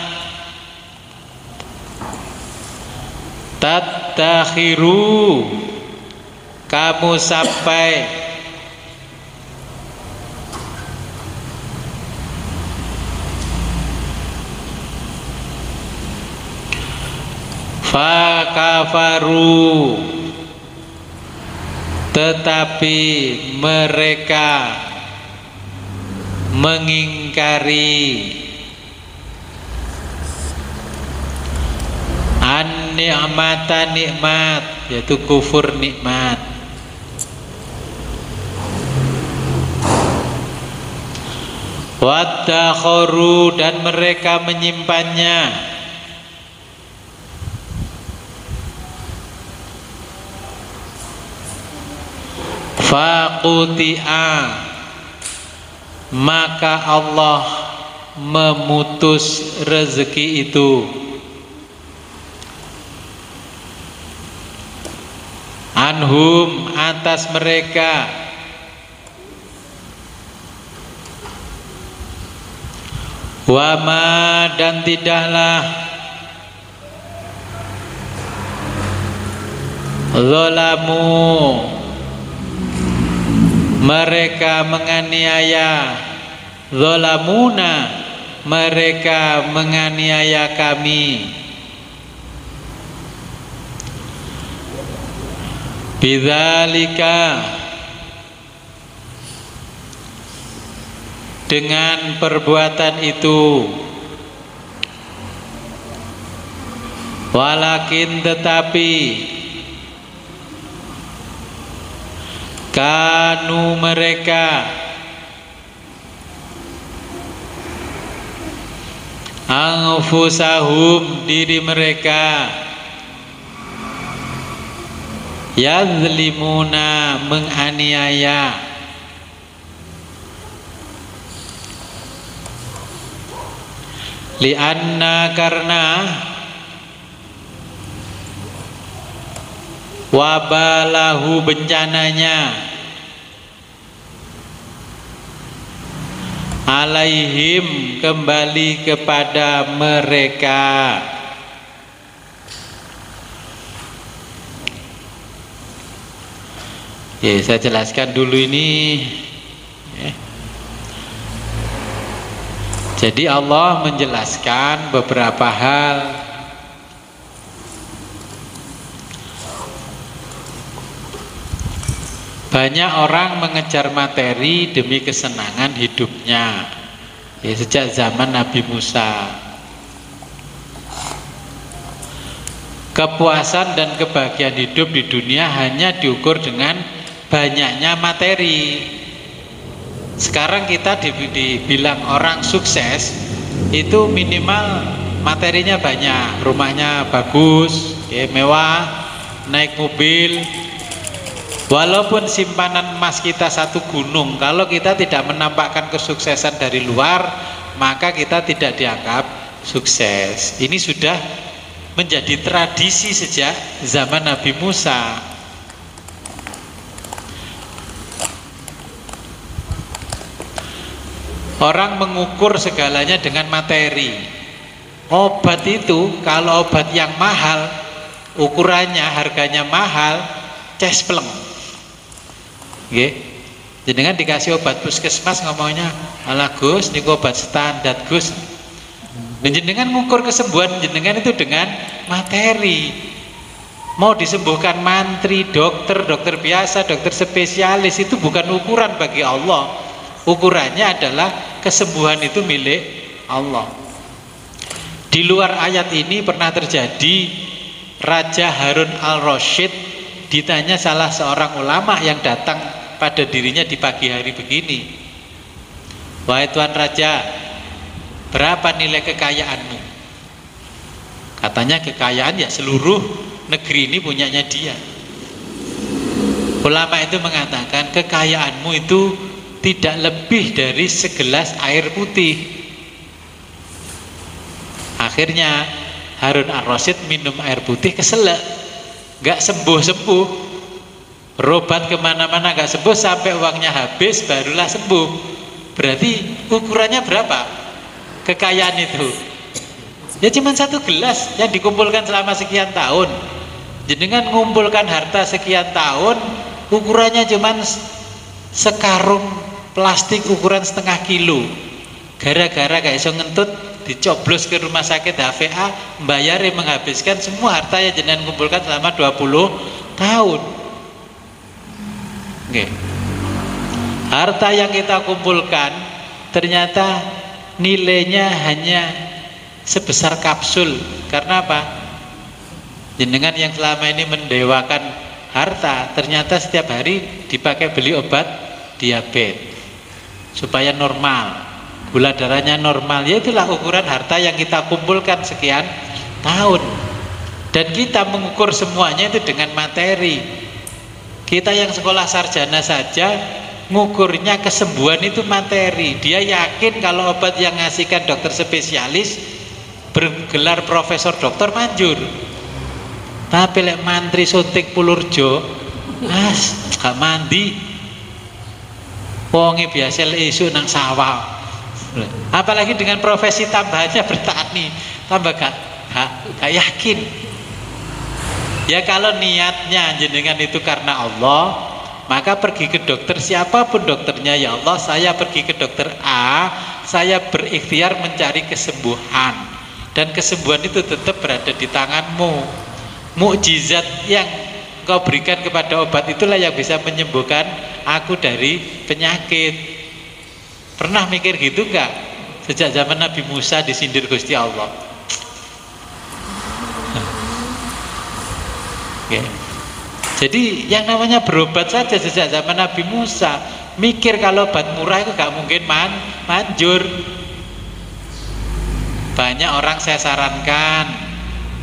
tatakhiru kamu sampai fakafaru tetapi mereka mengingkari an-ni'mata nikmat, yaitu kufur nikmat. Waddakharu dan mereka menyimpannya. Faquti'a maka Allah memutus rezeki itu anhum atas mereka, wama dan tidaklah zalamu mereka menganiaya, zalamuna mereka menganiaya kami, bidzalika dengan perbuatan itu, walakin tetapi kanu mereka anfusahum diri mereka yazlimuna menganiaya, lianna karena wabalahu bencananya alaihim kembali kepada mereka. Ya, saya jelaskan dulu ini ya. Jadi Allah menjelaskan beberapa hal. Banyak orang mengejar materi demi kesenangan hidupnya ya, sejak zaman Nabi Musa. Kepuasan dan kebahagiaan hidup di dunia hanya diukur dengan banyaknya materi. Sekarang kita dibilang orang sukses itu minimal materinya banyak, rumahnya bagus ya, mewah, naik mobil. Walaupun simpanan emas kita satu gunung, kalau kita tidak menampakkan kesuksesan dari luar, maka kita tidak dianggap sukses. Ini sudah menjadi tradisi sejak zaman Nabi Musa. Orang mengukur segalanya dengan materi. Obat itu, kalau obat yang mahal, ukurannya, harganya mahal, cespleng. Nggih. Jenengan dikasih obat puskesmas ngomongnya, "Alah Gus, niku obat standar Gus." Dan jenengan ngukur kesembuhan jenengan itu dengan materi. Mau disembuhkan mantri, dokter biasa, dokter spesialis, itu bukan ukuran bagi Allah. Ukurannya adalah kesembuhan itu milik Allah. Di luar ayat ini pernah terjadi, Raja Harun al-Rasyid ditanya salah seorang ulama yang datang pada dirinya di pagi hari begini, "Wahai Tuan Raja, berapa nilai kekayaanmu? Katanya kekayaan ya seluruh negeri ini punyanya dia. Ulama itu mengatakan kekayaanmu itu tidak lebih dari segelas air putih. Akhirnya Harun ar-Rasyid minum air putih keselak, gak sembuh-sembuh, berobat kemana-mana gak sembuh, sampai uangnya habis barulah sembuh. Berarti ukurannya berapa kekayaan itu? Ya cuma satu gelas yang dikumpulkan selama sekian tahun. Jenengan mengumpulkan harta sekian tahun, ukurannya cuma sekarung plastik ukuran setengah kilo. Gara-gara gak iso ngentut, dicoblos ke rumah sakit HVA, membayari menghabiskan semua harta yang jenengan kumpulkan selama 20 tahun. Oke. Harta yang kita kumpulkan ternyata nilainya hanya sebesar kapsul. Karena apa? Jenengan yang selama ini mendewakan harta, ternyata setiap hari dipakai beli obat diabetes supaya normal, gula darahnya normal. Ya itulah ukuran harta yang kita kumpulkan sekian tahun. Dan kita mengukur semuanya itu dengan materi. Kita yang sekolah sarjana saja ngukurnya kesembuhan itu materi. Dia yakin kalau obat yang ngasihkan dokter spesialis bergelar profesor dokter manjur. Tapi lek mantri suntik Pulurjo, gak mandi. Wonge biasa lek isu nang sawah. Apalagi dengan profesi tambahannya bertani, tambah gak yakin. Ya kalau niatnya jenengan itu karena Allah, maka pergi ke dokter siapapun dokternya. Ya Allah, saya pergi ke dokter A, saya berikhtiar mencari kesembuhan, dan kesembuhan itu tetap berada di tanganmu. Mukjizat yang kau berikan kepada obat itulah yang bisa menyembuhkan aku dari penyakit. Pernah mikir gitu enggak? Sejak zaman Nabi Musa disindir Gusti Allah. Okay. Jadi yang namanya berobat saja sejak zaman Nabi Musa, mikir kalau obat murah itu gak mungkin manjur. Banyak orang saya sarankan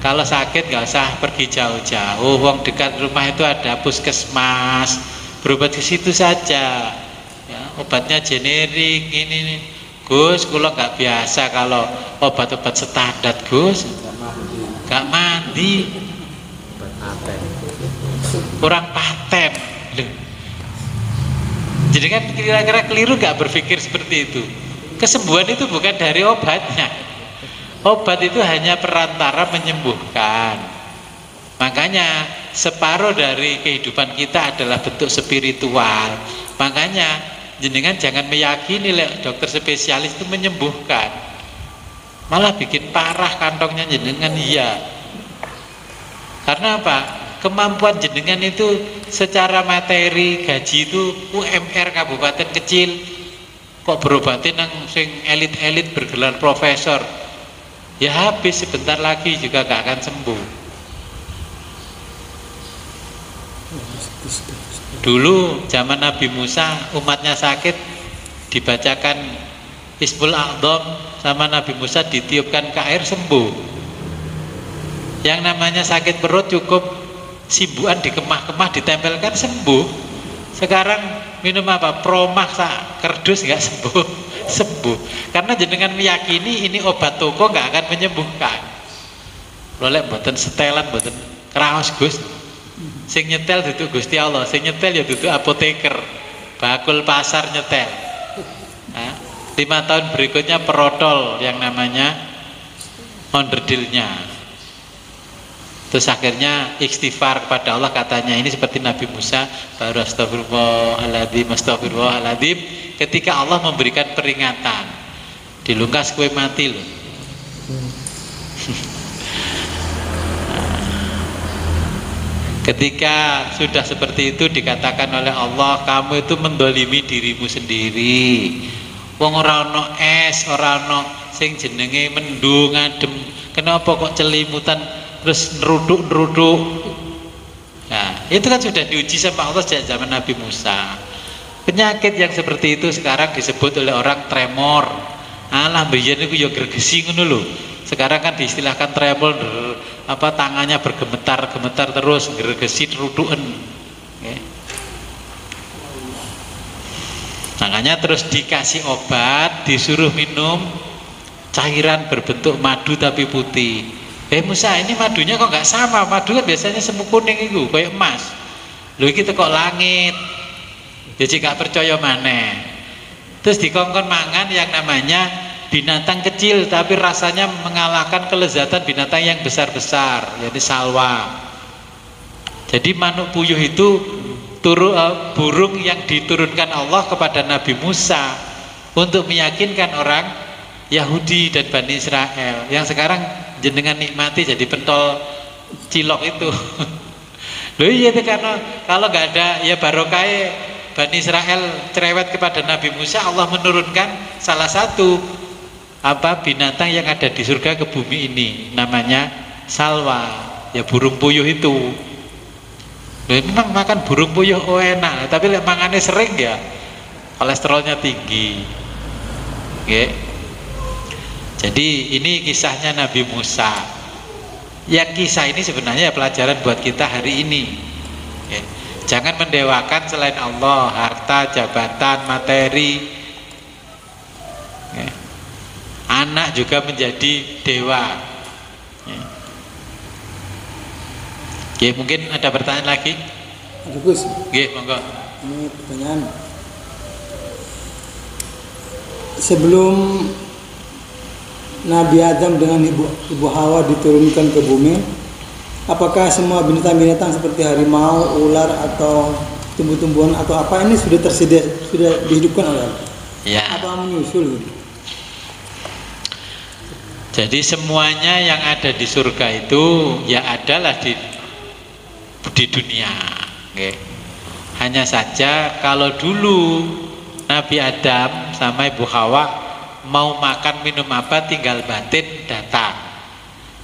kalau sakit gak usah pergi jauh-jauh, wong dekat rumah itu ada puskesmas, berobat ke situ saja. Ya, obatnya generik ini. Gus, kula gak biasa kalau obat-obat standar Gus, gak mandi. Kurang paten. Jadi kan kira-kira keliru gak berpikir seperti itu. Kesembuhan itu bukan dari obatnya. Obat itu hanya perantara menyembuhkan. Makanya separuh dari kehidupan kita adalah bentuk spiritual. Makanya jenengan jangan meyakini dokter spesialis itu menyembuhkan, malah bikin parah kantongnya jenengan. Iya. Karena apa? Kemampuan jenengan itu secara materi, gaji itu UMR kabupaten kecil, kok berobatin yang sing elit-elit bergelar profesor, ya habis sebentar lagi juga gak akan sembuh. Dulu zaman Nabi Musa, umatnya sakit, dibacakan Hizbul A'dham sama Nabi Musa, ditiupkan ke air, sembuh. Yang namanya sakit perut cukup simbukan di kemah-kemah ditempelkan, sembuh. Sekarang minum apa? Promah sak kerdus nggak sembuh. Sembuh. Karena jenengan meyakini ini obat toko nggak akan menyembuhkan. Lolek mboten setelan, mboten kraos Gus. Sing nyetel duduk Gusti Allah, sing nyetel ya duduk apoteker, bakul pasar nyetel. 5 tahun berikutnya perotol yang namanya onderdilnya. Terus akhirnya istighfar kepada Allah, katanya ini seperti Nabi Musa, baru astagfirullahaladzim, ketika Allah memberikan peringatan, dilungkas kue mati loh. Ketika sudah seperti itu dikatakan oleh Allah, kamu itu mendolimi dirimu sendiri. Wong ora ono es, ora ono sing jenenge mendung adem, kenapa kok celimutan terus neruduk-neruduk? Nah, itu kan sudah diuji sama Allah sejak zaman Nabi Musa. Penyakit yang seperti itu sekarang disebut oleh orang tremor, Alah mbiyen niku ya gregesi ngono lho. Sekarang kan diistilahkan tremble, apa tangannya bergemetar-gemetar terus, gregesi terutuken. Nggih. Makanya terus dikasih obat, disuruh minum cairan berbentuk madu tapi putih. Musa, ini madunya kok nggak sama? Madu kan biasanya semu kuning itu, kayak emas. Lho iki kok langit. Jadi gak percaya maneh. Terus dikongkon mangan yang namanya binatang kecil tapi rasanya mengalahkan kelezatan binatang yang besar-besar, yaitu salwa. Jadi manuk puyuh itu burung yang diturunkan Allah kepada Nabi Musa untuk meyakinkan orang Yahudi dan Bani Israel yang sekarang jenengan nikmati jadi pentol cilok itu. Loh iya itu karena kalau nggak ada ya barokah Bani Israel cerewet kepada Nabi Musa, Allah menurunkan salah satu binatang yang ada di surga ke bumi ini, namanya salwa, ya burung puyuh itu. Memang makan burung puyuh enak, tapi makannya sering ya kolesterolnya tinggi. Oke. Jadi ini kisahnya Nabi Musa. Ya kisah ini sebenarnya pelajaran buat kita hari ini. Oke. Jangan mendewakan selain Allah, harta, jabatan, materi. Oke. Anak juga menjadi dewa. Oke, mungkin ada pertanyaan lagi? Bagus. Oke, monggo. Ini pertanyaan. Sebelum Nabi Adam dengan Ibu Hawa diturunkan ke bumi, apakah semua binatang-binatang seperti harimau, ular atau tumbuh-tumbuhan atau apa ini sudah dihidupkan oleh Allah? Ya. Apa menyusul? Jadi semuanya yang ada di surga itu ya adalah di dunia. Okay. Hanya saja kalau dulu Nabi Adam sama Ibu Hawa mau makan minum apa tinggal batin datang.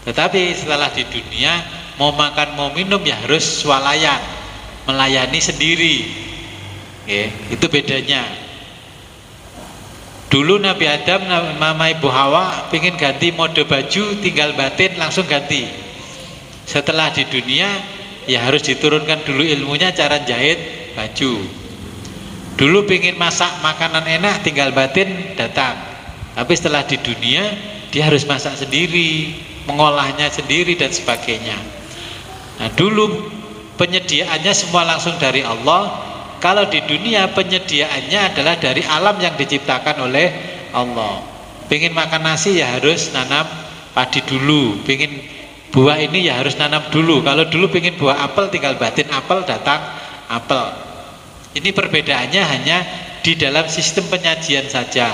Tetapi setelah di dunia mau makan mau minum ya harus swalayan, melayani sendiri. Okay. Itu bedanya. Dulu Nabi Adam sama Ibu Hawa pengen ganti mode baju tinggal batin langsung ganti. Setelah di dunia ya harus diturunkan dulu ilmunya cara jahit baju. Dulu pengen masak makanan enak tinggal batin datang. Tapi setelah di dunia dia harus masak sendiri, mengolahnya sendiri dan sebagainya. Nah dulu penyediaannya semua langsung dari Allah. Kalau di dunia penyediaannya adalah dari alam yang diciptakan oleh Allah. Pengen makan nasi ya harus nanam padi dulu. Pengen buah ini ya harus nanam dulu. Kalau dulu pengen buah apel tinggal batin apel datang apel. Ini perbedaannya hanya di dalam sistem penyajian saja.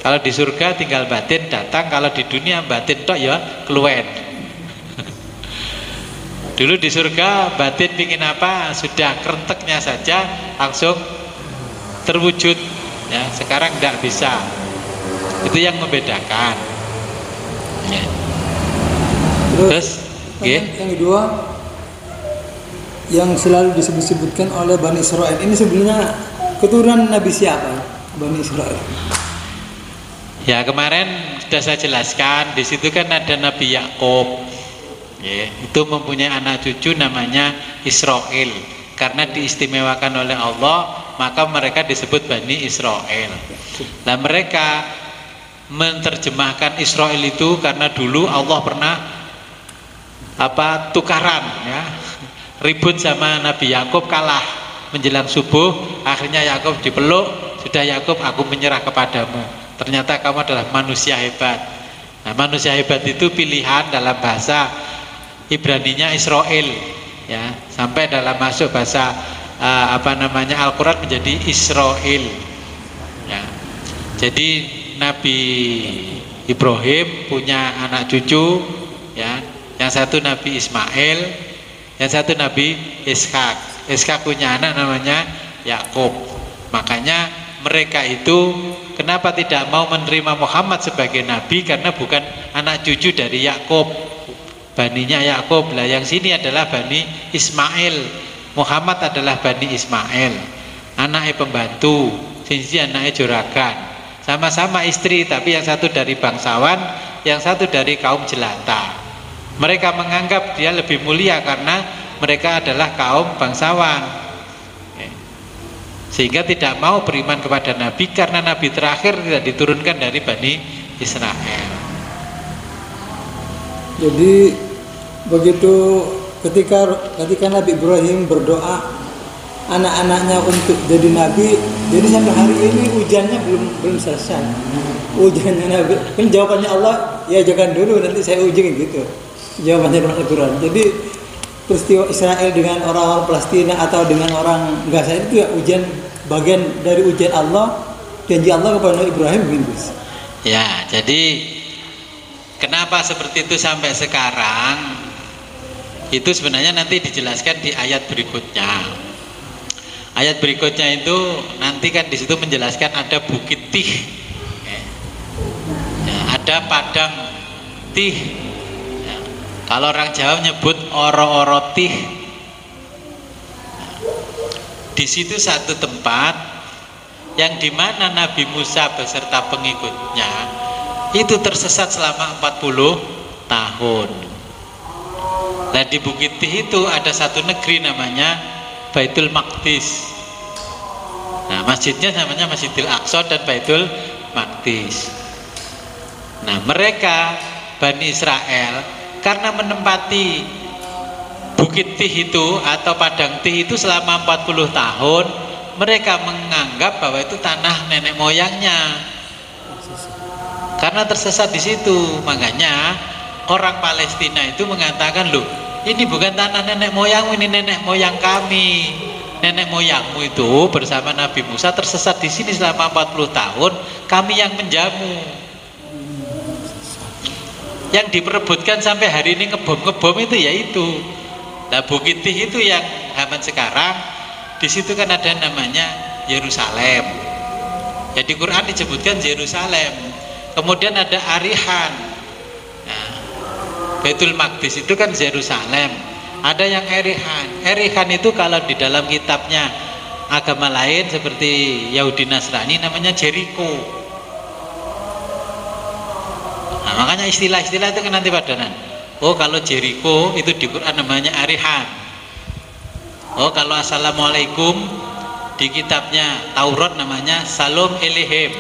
Kalau di surga tinggal batin datang, kalau di dunia batin tok ya keluwen. Dulu di surga batin pingin apa sudah kerenteknya saja langsung terwujud ya. Sekarang tidak bisa. Itu yang membedakan ya. Terus yang kedua yang selalu disebut-sebutkan oleh Bani Israel ini sebenarnya keturunan Nabi siapa? Bani Israel. Ya kemarin sudah saya jelaskan di situ kan ada Nabi Yakub. Ya, itu mempunyai anak cucu namanya Israel. Karena diistimewakan oleh Allah, maka mereka disebut Bani Israel. Nah mereka menerjemahkan Israel itu karena dulu Allah pernah tukaran ya, ribut sama Nabi Yakub, kalah menjelang subuh. Akhirnya Yakub dipeluk, sudah Yakub aku menyerah kepadamu. Ternyata kamu adalah manusia hebat. Nah manusia hebat itu pilihan dalam bahasa Ibraninya Israel ya, sampai dalam masuk bahasa Al-Quran menjadi Israel ya. Jadi Nabi Ibrahim punya anak cucu ya, yang satu Nabi Ismail, yang satu Nabi Ishak. Ishak punya anak namanya Yakub. Makanya mereka itu kenapa tidak mau menerima Muhammad sebagai nabi, karena bukan anak cucu dari Yakub, baninya Yakub lah. Yang sini adalah Bani Ismail. Muhammad adalah Bani Ismail, anaknya pembantu, sini anaknya juragan. sama-sama istri, tapi yang satu dari bangsawan, yang satu dari kaum jelata. Mereka menganggap dia lebih mulia karena mereka adalah kaum bangsawan, sehingga tidak mau beriman kepada Nabi karena Nabi terakhir tidak diturunkan dari Bani Israel. Jadi begitu ketika Nabi Ibrahim berdoa anak-anaknya untuk jadi nabi, jadi sampai hari ini ujiannya belum selesai. Ujiannya Nabi, kan jawabannya Allah, ya jangan dulu, nanti saya uji gitu. Jawabannya dalam Al-Quran. Jadi peristiwa Israel dengan orang Palestina atau dengan orang Gaza itu ya ujian, bagian dari ujian Allah, janji Allah kepada Nabi Ibrahim gitu. Ya, jadi kenapa seperti itu sampai sekarang? Itu sebenarnya nanti dijelaskan di ayat berikutnya. Ayat berikutnya itu nanti kan di situ menjelaskan ada bukit Tih, ya, ada padang Tih. Ya, kalau orang Jawa menyebut oro-oro Tih. Di situ satu tempat yang dimana Nabi Musa beserta pengikutnya itu tersesat selama 40 tahun. Nah di Bukit Tih itu ada satu negeri namanya Baitul Maqdis. Nah masjidnya namanya Masjidil Aqsa dan Baitul Maqdis. Nah mereka Bani Israel karena menempati Bukit Tih itu atau Padang Tih itu selama 40 tahun, mereka menganggap bahwa itu tanah nenek moyangnya. Karena tersesat di situ, makanya orang Palestina itu mengatakan, loh, ini bukan tanah nenek moyangmu, ini nenek moyang kami. Nenek moyangmu itu bersama Nabi Musa tersesat di sini selama 40 tahun, kami yang menjamu. Yang diperebutkan sampai hari ini ngebom itu ya itu. Nah Bukit Tih itu yang zaman sekarang, di situ kan ada namanya Yerusalem. Ya di Quran disebutkan Yerusalem. Kemudian ada Arihan. Nah, Baitul Maqdis itu kan Yerusalem. Ada yang Erihan. Erihan itu kalau di dalam kitabnya agama lain seperti Yahudi Nasrani namanya Jericho. Nah, makanya istilah-istilah itu kan nanti padanan. Oh kalau Jericho itu di Quran namanya Arihan. Oh kalau Assalamualaikum di kitabnya Taurat namanya Salom Elihim.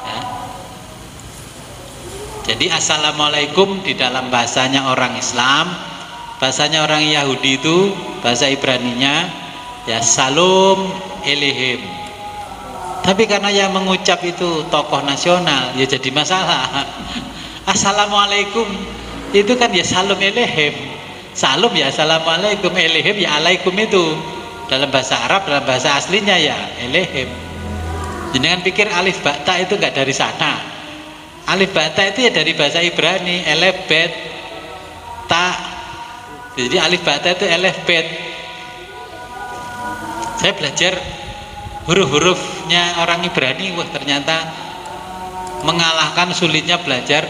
Ya. Jadi Assalamualaikum di dalam bahasanya orang Islam, bahasanya orang Yahudi itu bahasa Ibraninya ya Salom Elihim. Tapi karena yang mengucap itu tokoh nasional ya jadi masalah. Assalamualaikum itu kan ya Salom Elihim. Salom ya Assalamualaikum, Elihim ya alaikum itu dalam bahasa Arab, dalam bahasa aslinya ya Elihim. Jangan pikir alif ba ta itu enggak dari sana. Alif ba ta itu ya dari bahasa Ibrani, elef bet ta. Jadi alif ba ta itu elef bet. Saya belajar huruf-hurufnya orang Ibrani, wah ternyata mengalahkan sulitnya belajar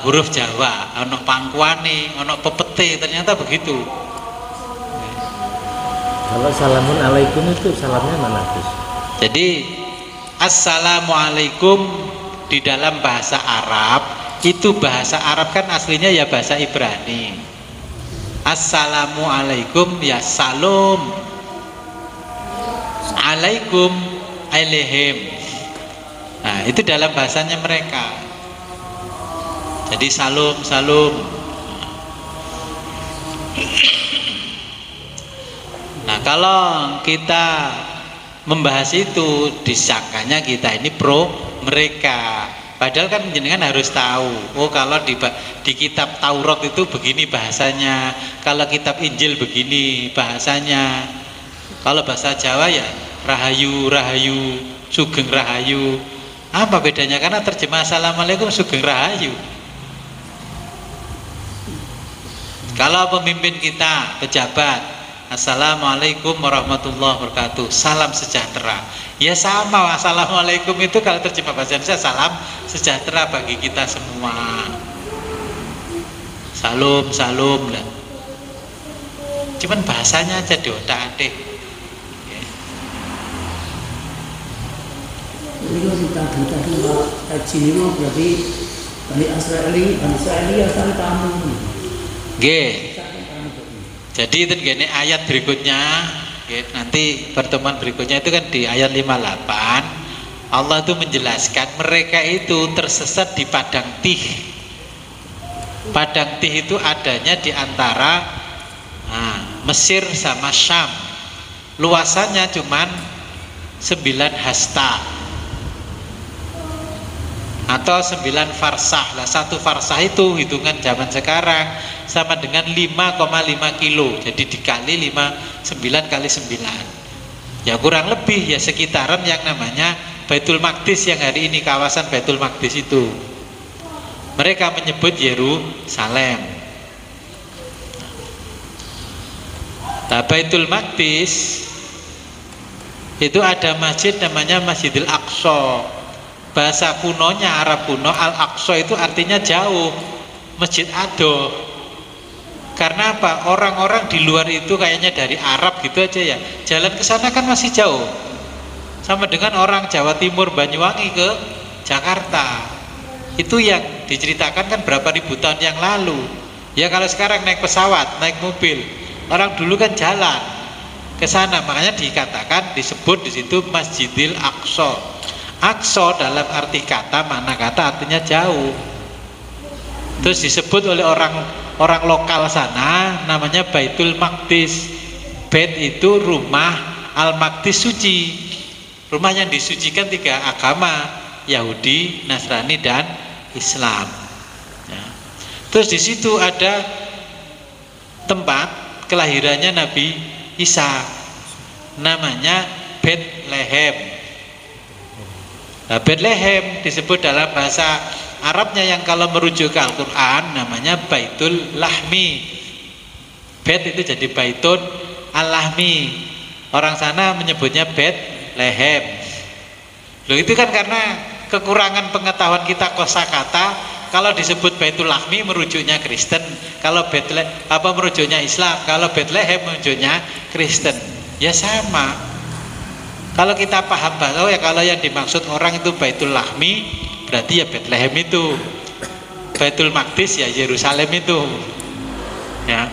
huruf Jawa. Ono pangkuane, ono pepete, ternyata begitu. Kalau salamun alaikum itu salamnya mana Gus? Jadi assalamualaikum di dalam bahasa Arab itu, bahasa Arab kan aslinya ya bahasa Ibrani. Assalamualaikum ya salam, alaikum alaihim. Nah itu dalam bahasanya mereka. Jadi salam salam. Nah kalau kita membahas itu disangkanya kita ini pro mereka, padahal kan jenengan harus tahu, oh kalau di kitab Taurat itu begini bahasanya, kalau kitab Injil begini bahasanya, kalau bahasa Jawa ya rahayu rahayu, sugeng rahayu. Apa bedanya? Karena terjemah assalamualaikum sugeng rahayu. Kalau pemimpin kita, pejabat, assalamualaikum warahmatullahi wabarakatuh, salam sejahtera. Ya sama, assalamualaikum itu kalau terjemah bahasa Indonesia salam sejahtera bagi kita semua. Salam, salam lah. Cuman bahasanya aja diotak-atik. itu tadi haji itu berarti Bani Israeli asal tamu. Nggih. Jadi itu gini ayat berikutnya, nanti pertemuan berikutnya itu kan di ayat 58 Allah itu menjelaskan mereka itu tersesat di Padang Tih. Padang Tih itu adanya di antara Mesir sama Syam. Luasannya cuman 9 hasta atau 9 farsah lah. 1 farsah itu hitungan zaman sekarang sama dengan 5,5 kilo. Jadi dikali 9 kali 9 ya kurang lebih ya sekitaran yang namanya Baitul Maqdis yang hari ini kawasan Baitul Maqdis itu mereka menyebut Yerusalem. Nah, Baitul Maqdis itu ada masjid namanya Masjidil Aqsa. Bahasa kunonya Arab kuno Al-Aqsa itu artinya jauh, masjid adoh. Karena apa? Orang-orang di luar itu kayaknya dari Arab gitu aja ya. Jalan ke sana kan masih jauh. Sama dengan orang Jawa Timur Banyuwangi ke Jakarta. Itu yang diceritakan kan berapa ribu tahun yang lalu. Ya kalau sekarang naik pesawat, naik mobil. Orang dulu kan jalan ke sana, makanya dikatakan disebut di situ Masjidil Aqsa. Aqsa dalam arti kata, makna kata artinya jauh. Terus disebut oleh orang lokal sana namanya Baitul Maqdis. Bait itu rumah, Al-Maqdis suci. Rumah yang disucikan 3 agama, Yahudi, Nasrani dan Islam. Ya. Terus di situ ada tempat kelahirannya Nabi Isa, namanya Bethlehem. Nah, Bethlehem disebut dalam bahasa Arabnya yang kalau merujuk ke Al-Quran namanya Baitul Lahmi. Bet itu jadi Baitun Al-Lahmi. Orang sana menyebutnya Bethlehem. Loh itu kan karena kekurangan pengetahuan kita kosakata. Kalau disebut Baitul Lahmi merujuknya Kristen, kalau Bethlehem merujuknya Islam, kalau Bethlehem merujuknya Kristen. Ya sama. Kalau kita paham bahwa ya kalau yang dimaksud orang itu Baitul Lahmi berarti ya Bethlehem itu. Baitul Maqdis ya Yerusalem itu. Ya.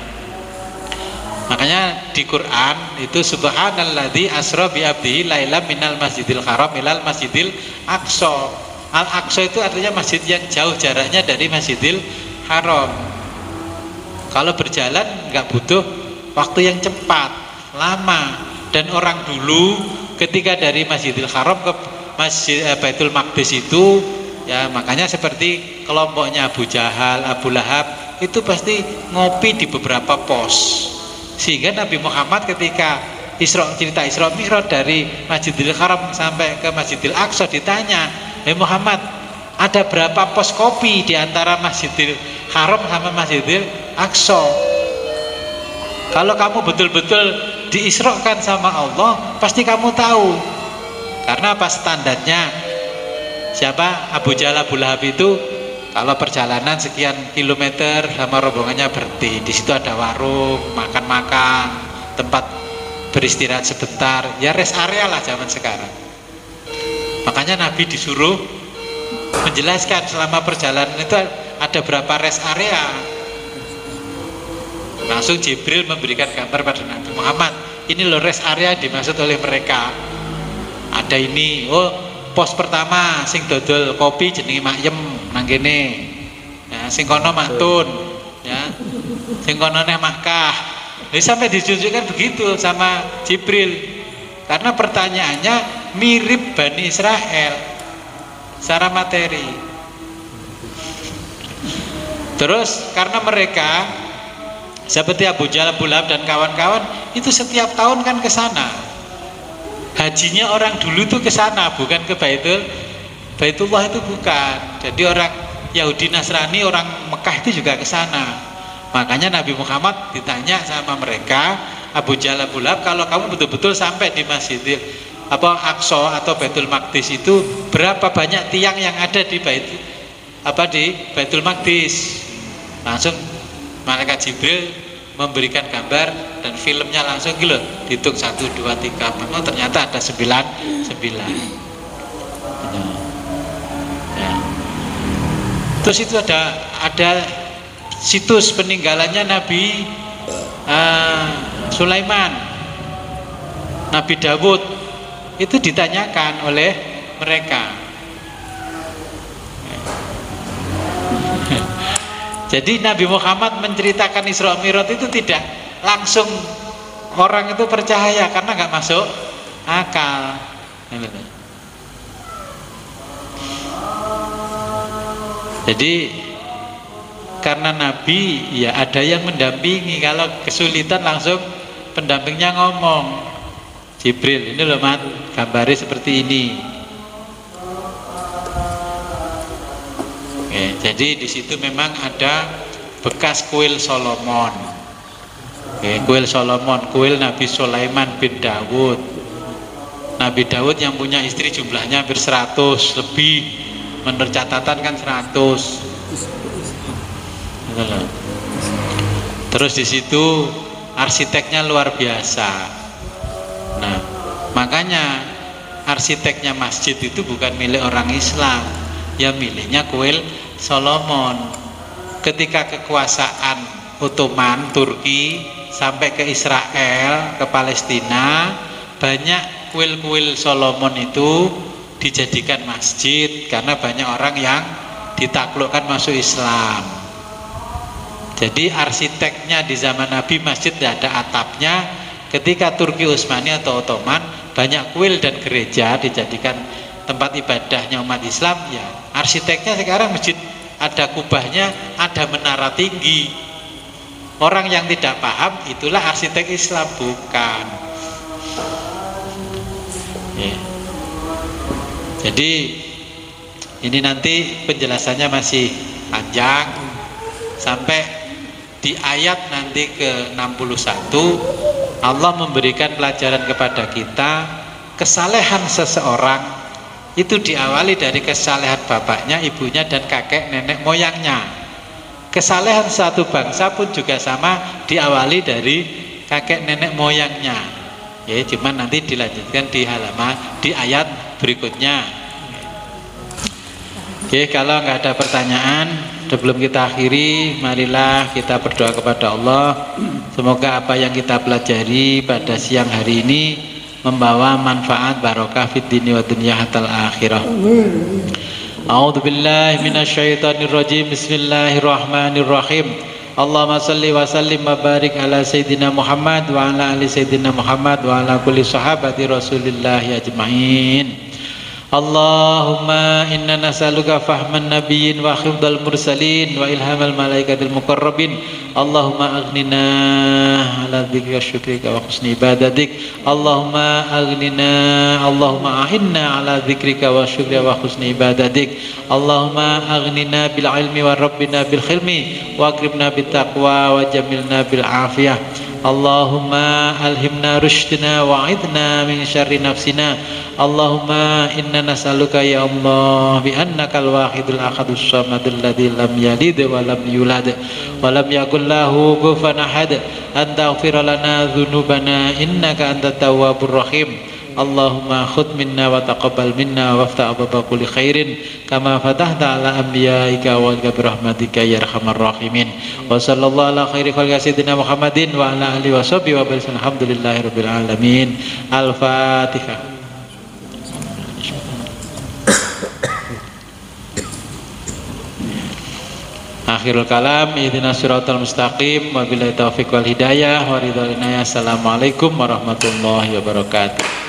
Makanya di Quran itu subhanalladzi asra bi abdihi lailam minal masjidil haram ilal masjidil aqsa. Al-Aqsa itu artinya masjid yang jauh jaraknya dari Masjidil Haram. Kalau berjalan nggak butuh waktu yang cepat, lama. Dan orang dulu ketika dari Masjidil Haram ke Masjid Baitul Maqdis itu ya makanya seperti kelompoknya Abu Jahal, Abu Lahab itu pasti ngopi di beberapa pos. Sehingga Nabi Muhammad ketika cerita Isra Mi'raj dari Masjidil Haram sampai ke Masjidil Aqsa ditanya, Muhammad, ada berapa pos kopi di antara Masjidil Haram sama Masjidil Aqsa? Kalau kamu betul-betul diisrokan sama Allah, pasti kamu tahu. Karena apa standarnya? Siapa? Abu Jahal, Abu Lahab itu kalau perjalanan sekian kilometer sama rombongannya berhenti. Di situ ada warung, makan-makan, tempat beristirahat sebentar. Ya rest area lah zaman sekarang. Makanya Nabi disuruh menjelaskan selama perjalanan itu ada berapa rest area. Langsung Jibril memberikan gambar pada Nabi Muhammad, ini loh rest area dimaksud oleh mereka. Ada ini, oh pos pertama sing dodol kopi jenenge Makyem nang kene. Ya, sing kono Maktun, ya. Sing kono neh Makkah. Jadi sampai ditunjukkan begitu sama Jibril. Karena pertanyaannya mirip Bani Israel secara materi. Terus karena mereka seperti Abu Jahal, Abu Lahab dan kawan-kawan itu setiap tahun kan ke sana. Hajinya orang dulu tuh ke sana, bukan ke Baitullah itu bukan. Jadi orang Yahudi Nasrani, orang Mekah itu juga ke sana. Makanya Nabi Muhammad ditanya sama mereka, Abu Jahal, Abu Lahab, kalau kamu betul-betul sampai di Masjidil Aqsa atau Baitul Maqdis itu berapa banyak tiang yang ada di Baitul Maqdis? Langsung malaikat Jibril memberikan gambar dan filmnya langsung gitu, dihitung 1, 2, 3, 4, ternyata ada 9. Terus itu ada situs peninggalannya Nabi Sulaiman, Nabi Dawud, itu ditanyakan oleh mereka. Jadi Nabi Muhammad menceritakan Isra Mi'raj itu tidak langsung orang itu percaya karena nggak masuk akal. Jadi karena Nabi ya ada yang mendampingi, kalau kesulitan langsung pendampingnya ngomong, Jibril ini loh Mat, gambarnya seperti ini. Oke, jadi di situ memang ada bekas kuil Solomon. Oke, kuil Solomon, kuil Nabi Sulaiman bin Dawud. Nabi Dawud yang punya istri jumlahnya hampir 100 lebih, menurut catatan kan 100. Terus di situ arsiteknya luar biasa. Nah, makanya arsiteknya masjid itu bukan milik orang Islam, ya miliknya kuil Solomon. Ketika kekuasaan Ottoman Turki sampai ke Israel, ke Palestina, banyak kuil-kuil Solomon itu dijadikan masjid karena banyak orang yang ditaklukkan masuk Islam. Jadi arsiteknya di zaman Nabi masjid tidak ada atapnya. Ketika Turki Utsmani atau Ottoman, banyak kuil dan gereja dijadikan tempat ibadahnya umat Islam. Ya, arsiteknya sekarang masjid ada kubahnya, ada menara tinggi. Orang yang tidak paham itulah arsitek Islam, bukan. Ya. Jadi ini nanti penjelasannya masih panjang sampai di ayat nanti ke 61 Allah memberikan pelajaran kepada kita, kesalehan seseorang itu diawali dari kesalehan bapaknya, ibunya, dan kakek nenek moyangnya. Kesalehan satu bangsa pun juga sama, diawali dari kakek nenek moyangnya. Ya, cuman nanti dilanjutkan di ayat berikutnya. Oke, kalau nggak ada pertanyaan, sebelum kita akhiri, marilah kita berdoa kepada Allah. Semoga apa yang kita pelajari pada siang hari ini membawa manfaat barokah fid dini wa dunya hatal akhirah. A'udzu billahi minasyaitonir rajim. Bismillahirrahmanirrahim. Allahumma shalli wa sallim wa barik ala sayyidina Muhammad wa ala ali sayyidina Muhammad wa ala kulli sahabati Rasulillah ajmain. Allahumma inna nas'aluka fahman nabiyyin wa hifdzal mursalin wa ilhamal malaikatil muqarrabin. Allahumma aghnina ala dzikrika wa syukrika wa husni ibadatik. Allahumma aghnina, Allahumma ahinna ala dzikrika wa syukrika wa husni ibadatik. Allahumma aghnina bil ilmi wa rabbina bil khilmi wa akribna bit taqwa wa jamilna bil afiyah. Allahumma alhimna rushdina wa a'idna min syarri nafsina. Allahumma inna nas'aluka ya Allah bi annakal wahidul ahadus samadul ladzi lam yalid wa lam yulad wa lam yakul lahu kufuwan ahad an taghfir lana dzunubana innaka antat tawwabur rahim. Allahumma khudh minna wa taqabbal minna waftah ababa kulli khairin kama fatahta ala anbiyaika wa birahmatika ya arhamar rahimin. Wa sallallahu ala khairi khalqi sayyidina Muhammadin wa ala alihi wa sahbihi wa barik. Alhamdulillahirabbil alamin. Al-Fatihah. Akhirul kalam, ihdinas siratal mustaqim, wabillahi taufiq wal hidayah, wa ridha. Assalamualaikum warahmatullahi wabarakatuh.